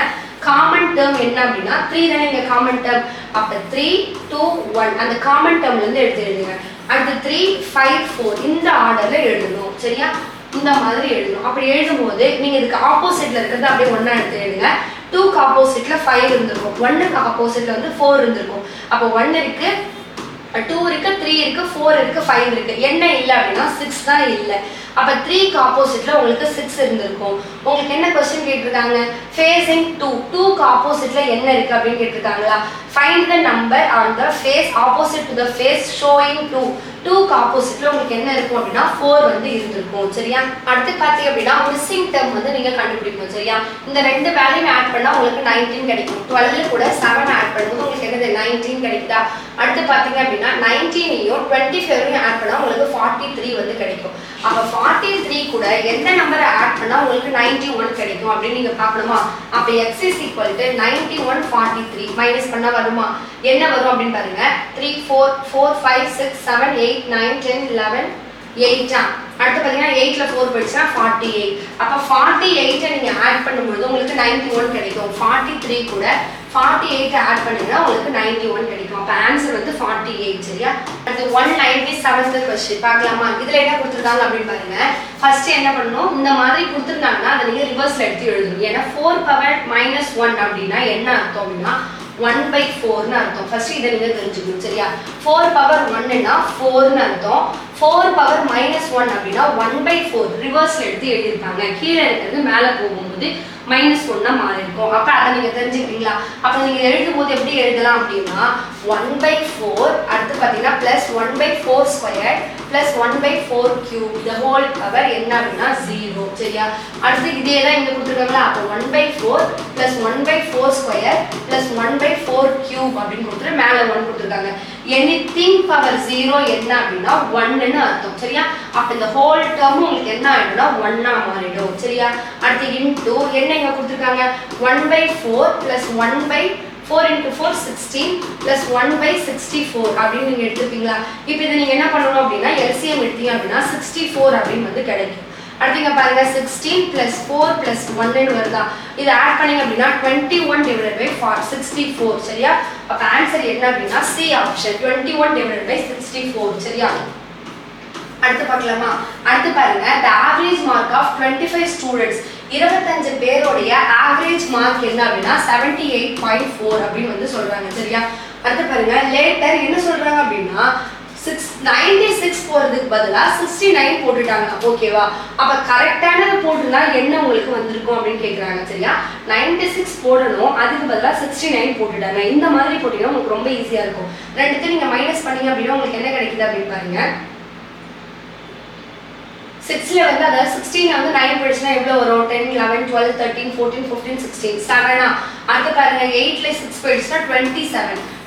காமன் டேர்ம் என்ன அப்படின்னா 3 தானே இங்க காமன் டேர்ம். அப்ப 3 2 1 அந்த காமன் டேர்ம்ல இருந்து எடுத்து எழுதுங்க. அடுத்து 3 5 4 இந்த ஆர்டர்ல எழுதணும் சரியா. இந்த மாதிரி எழுதணும். அப்படி எழுதும்போது நீங்க இதுக்கு ஆப்போசிட்ல இருக்கிறது அப்படியே ஒண்ணா எடுத்து எழுதுங்க. 2க்கு ஆப்போசிட்ல 5 இருந்திருக்கும், 1க்கு ஆப்போசிட்ல வந்து 4 இருந்திருக்கும். அப்போ 1 இருக்கு 2 இருக்கு 3 இருக்கு 4 இருக்கு 5 இருக்கு. என்ன இல்லை அப்படின்னா 6 தான் இல்லை. அப்ப 3க்கு ஆப்போசிட்ல உங்களுக்கு 6 இருந்திருக்கும். உங்களுக்கு என்ன क्वेश्चन கேட்டிருக்காங்க ஃபேஸிங் 2க்கு ஆப்போசிட்ல என்ன இருக்கு அப்படின்னு கேட்டிருக்காங்களா. Find the number on the face opposite to the face showing 2க்கு ஆப்போசிட்ல உங்களுக்கு என்ன இருக்கும் அப்படின்னா 4 வந்து இருந்திருக்கும் சரியா. அடுத்து பாத்தீங்க அப்படின்னா மிஸ்ஸிங் டேர்ம் வந்து நீங்க கண்டுபிடிக்கணும் சரியா. இந்த ரெண்டு வேல்யூ ஆட் பண்ணா உங்களுக்கு 19 கிடைக்கும். 12 கூட 7 ஆட் பண்ணும்போது உங்களுக்கு என்னது 19 கிடைக்குதா. அடுத்து பார்த்தீங்க அப்படின்னா 19ஐயும் 25ஐயும் ஆட் பண்ணால் உங்களுக்கு 43 வந்து கிடைக்கும். அப்போ 43 கூட எந்த நம்பரை ஆட் பண்ணால் உங்களுக்கு 91 கிடைக்கும் அப்படின்னு நீங்கள் பார்க்கணுமா? அப்போ x is equal to 91 43 minus பண்ணால் வருமா? என்ன வரும் அப்படின்னு பாருங்க. 3 4 4 5 6 7 8 9 10 11 8 அடுத்து பார்த்தீங்கன்னா 8ல் 4 போயிடுச்சுன்னா 48. அப்போ 48ஐ நீங்கள் ஆட் பண்ணும்போது உங்களுக்கு 91 கிடைக்கும். 43 கூட 48 ஆட் பண்ணுங்கன்னா உங்களுக்கு 91 கிடைக்கும். அப்போ ஆன்சர் வந்து 48. சரியா? அடுத்து 197th கொஸ்டின் பார்க்கலாமா? இதில் என்ன கொடுத்துருக்காங்க அப்படின்னு பாருங்க. ஃபர்ஸ்ட் என்ன பண்ணணும், இந்த மாதிரி கொடுத்துருக்காங்கன்னா அதை நீங்கள் ரிவர்ஸில் எடுத்து எழுதணும். ஏன்னா 4 பவர் -1 அப்படின்னா என்ன அர்த்தம் அப்படின்னா 1/4ன்னு அர்த்தம். ஃபர்ஸ்ட் இதை நீங்க தெரிஞ்சுக்கணும். சரியா? 4 பவர் 1ன்னா 4ன்னு அர்த்தம். 4 பவர் -1 அப்படின்னா 1/4 ரிவர்ஸ்ல எடுத்து எழுதியிருப்பாங்க. கீழே இருக்கிறது மேலே போகும்போது -1 மாறி இருக்கும். அப்ப அதை நீங்க தெரிஞ்சுக்கிறீங்களா? அப்ப நீங்க எழுதும் போது எப்படி எழுதலாம் அப்படின்னா 1/4 அடுத்து பாத்தீங்கன்னா +1/4² +1/4³ the whole power என்ன அப்படின்னா 0. சரியா? அடுத்து இதே தான் இங்க கொடுத்துருக்காங்களா? அப்போ 1/4 +1/4² +1/4³ அப்படின்னு கொடுத்துட்டு மேல 1 கொடுத்துருக்காங்க. எனிதிங் பவர் 0 என்ன அப்படின்னா 1ன்னு அர்த்தம். சரியா? அப்ப இந்த ஹோல் டேர்ம் உங்களுக்கு என்ன ஆயிடும்னா 1ஆ மாறிடும். சரியா? அடுத்து இன்டு என்ன இங்க கொடுத்துருக்காங்க 1/4 +1/4 into 4 16 +1/64 அப்படின்னு நீங்க எடுத்துப்பீங்களா? இப்போ இதை நீங்க என்ன பண்ணணும் அப்படின்னா LCM எடுத்தீங்க அப்படின்னா 64 அப்படின்னு வந்து கிடைக்கும். அடுத்து இங்க பாருங்க 16 + 4 + 1 வருதா? இதை ஆட் பண்ணீங்க அப்படின்னா 21/64. சரியா? அப்ப ஆன்சர் என்ன அப்படின்னா C ஆப்ஷன் 21/64. சரியா? அடுத்து பார்க்கலாமா? அடுத்து பாருங்க the average mark of 25 students 25 பேரோடைய average mark என்ன அப்படின்னா 78.4 அப்படின்னு வந்து சொல்றாங்க. சரியா? அடுத்து பாருங்க லேட்டர் என்ன சொல்றாங்க அப்படின்னா 96 போறதுக்கு பதிலா 69 போட்டுட்டாங்க. ஓகேவா? அப்ப கரெக்டானது போட்டுனா என்ன உங்களுக்கு வந்திருக்கும் அப்படின்னு கேக்குறாங்க. சரியா? 96 போடணும், அதுக்கு பதிலா 69 போட்டுட்டாங்க. இந்த மாதிரி போட்டீங்கன்னா உங்களுக்கு ரொம்ப ஈஸியா இருக்கும். ரெண்டுத்தையும் நீங்க மைனஸ் பண்ணீங்க அப்படின்னா உங்களுக்கு என்ன கிடைக்குது அப்படின்னு பாருங்க. 6ல வந்து அதாவது 16ல வந்து 9 போயிடுச்சுன்னா எவ்வளவு வரும்? 10 11 12 13 14 15 16 7. அடுத்து பாருங்க 8ல 6 போயிடுச்சுன்னா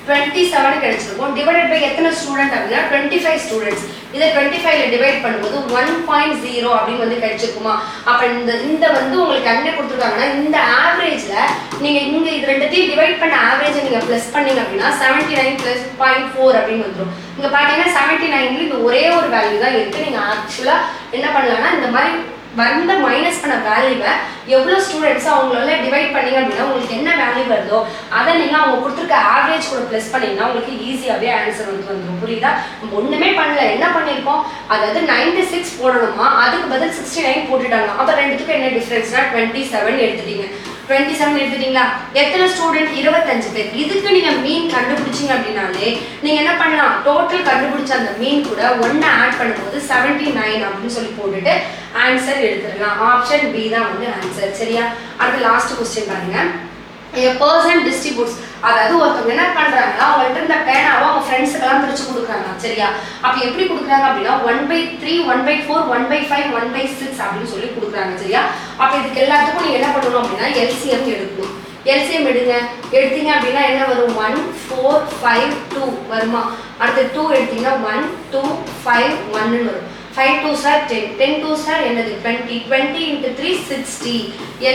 27 கிடைச்சிருக்கும். டிவைடட் பை எத்தனை ஸ்டூடெண்ட் அப்படின்னா 25 ஸ்டூடெண்ட்ஸ். இதை 25ல டிவைட் பண்ணும்போது 1.0 அப்படின்னு வந்து கிடைச்சிருக்குமா? அப்ப இந்த வந்து உங்களுக்கு என்ன கொடுத்துருக்காங்கன்னா இந்த ஆவரேஜ்ல நீங்க இங்க இது ரெண்டுத்தையும் டிவைட் பண்ண ஆவரேஜை நீங்க பிளஸ் பண்ணீங்க அப்படின்னா 79 + 0.4 அப்படின்னு வந்துடும். இங்க பாத்தீங்கன்னா 79ல இது ஒரே ஒரு வேல்யூ தான் இருக்கு. நீங்க ஆக்சுவலா என்ன பண்ணலாம்னா இந்த மாதிரி வந்த மைனஸ் பண்ண வேல்யூவை எவ்வளவு ஸ்டூடெண்ட்ஸ் அவங்களால டிவைட் பண்ணீங்க அப்படின்னா உங்களுக்கு என்ன வேல்யூ வருதோ அதை நீங்க அவங்க கொடுத்துருக்க ஆவரேஜ் கூட பிளஸ் பண்ணீங்கன்னா உங்களுக்கு ஈஸியாவே ஆன்சர் வந்து வந்துடும். புரியுதா? நம்ம ஒண்ணுமே பண்ணல, என்ன பண்ணிருக்கோம், அதாவது 96 போடணுமா, அதுக்கு பதில் 69 போட்டுட்டாங்க. அப்ப ரெண்டுத்துக்கும் என்ன டிஃபரன்ஸ்னா 27 எடுத்துட்டீங்க. 27 எடுத்துட்டீங்களா? எத்தனை ஸ்டூடெண்ட்? 25 பேர். இதுக்கு நீங்க மீன் கண்டுபிடிச்சீங்க அப்படின்னாலே நீங்க என்ன பண்ணலாம், டோட்டல் கண்டுபிடிச்ச அந்த மீன் கூட 1 ஆட் பண்ணும்போது 79 அப்படின்னு சொல்லி போட்டுட்டு ஆன்சர் எடுத்துடலாம். ஆப்ஷன் பி தான் வந்து ஆன்சர். சரியா? அடுத்து லாஸ்ட் क्वेश्चन பாருங்க. a person distributes, அதாவது ஒருத்தவங்க என்ன பண்றாங்கன்னா அவங்கள்ட்ட இருந்த பேனாவை அவங்க ஃப்ரெண்ட்ஸுக்கெல்லாம் பிரிச்சு கொடுக்குறாங்க. சரியா? அப்ப எப்படி கொடுக்குறாங்க அப்படின்னா 1/3 1/4 1/5 1/6 அப்படின்னு சொல்லி கொடுக்குறாங்க. சரியா? அப்ப இதுக்கு எல்லாத்துக்கும் நீங்க என்ன பண்ணணும் அப்படின்னா LCM எடுக்கணும். LCM எடுங்க. எடுத்தீங்க அப்படின்னா என்ன வரும்? 1 4 5 2 வருமா? அடுத்து 2 எடுத்தீங்கன்னா 1 2 5 1ன்னு வரும். 5 2s are 10 10 2s are என்னது 20 20 into 3 60.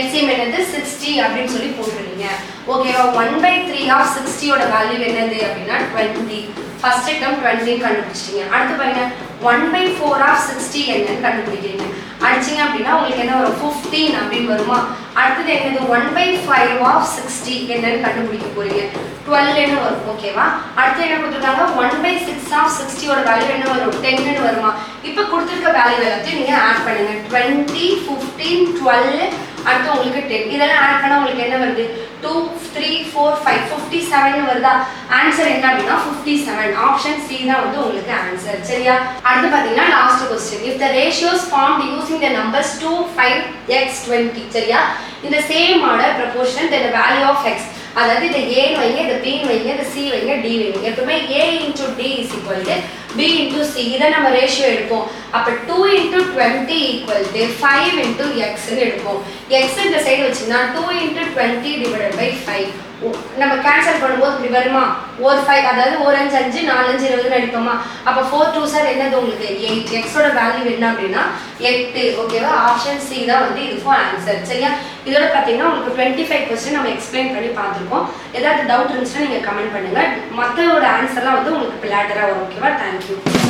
LCM என்னது 60 அப்படின்னு சொல்லி போட்டுருங்க. ஓகேவா? 1/3 of 60 ஓட வேல்யூ என்னது அப்படின்னா 20. ஃபர்ஸ்ட் டேர்ம் 20 கண்டுபிடிச்சிட்டீங்க. அடுத்து பாருங்க 1/4 of 60 என்னன்னு கண்டுபிடிக்கிறீங்க. அடிச்சீங்க அப்படின்னா உங்களுக்கு என்ன வரும்? 15 அப்படின்னு வருமா? அடுத்தது என்னது 1/5 of 60 என்னன்னு கண்டுபிடிக்க போறீங்க. 12 வரும். ஓகேவா? அடுத்து என்ன கொடுத்துருக்காங்க? 1/6 of 60 ஓட வேல்யூ என்ன வரும்? 10 வருமா? இப்போ கொடுத்துருக்க வேல்யூ எல்லாத்தையும் நீங்க ஆட் பண்ணுங்க. 20 15 12 அடுத்து உங்களுக்கு 10. இதெல்லாம் ஆட் பண்ணா உங்களுக்கு என்ன வருது? 2 3 4 5 57 வருதா? ஆன்சர் என்ன அப்படின்னா 57. ஆப்ஷன் சி தான் வந்து உங்களுக்கு ஆன்சர். சரியா? அடுத்து பாத்தீங்கன்னா last question. if the ratios formed using the numbers 2 5 x 20. சரியா? இந்த same order proportional then the value of x, அதாவது இந்த a வைங்க, இந்த b வைங்க, இந்த c வைங்க, d வைங்க. எப்பவுமே a into d is equal to b into c. இதை நம்ம ரேஷியோ எடுப்போம். அப்ப 2 into 20 equal to 5 into x ன்னு எடுப்போம். x இந்த சைடு வச்சீங்கன்னா 2 into 20 divided by 5 நம்ம கேன்சல் பண்ணும்போது இப்படி வருமா, ஒரு 5 அதாவது ஒரு 5 5 4 5 20 அடிப்போமா, அப்போ 4 2 சார் என்னது உங்களுக்கு 8, எக்ஸோட வேல்யூ என்ன அப்படின்னா 8. ஓகேவா, ஆப்ஷன் சி தான் வந்து இதுக்கும் ஆன்சர். சரியா, இதோட பார்த்தீங்கன்னா உங்களுக்கு 25% நம்ம எக்ஸ்பிளைன் பண்ணி பார்த்துருக்கோம். ஏதாவது டவுட் இருந்துச்சுன்னா நீங்கள் கமெண்ட் பண்ணுங்கள். மற்றோட ஆன்சர்லாம் வந்து உங்களுக்கு பிளாட்டராக வரும். ஓகேவா, தேங்க்யூ.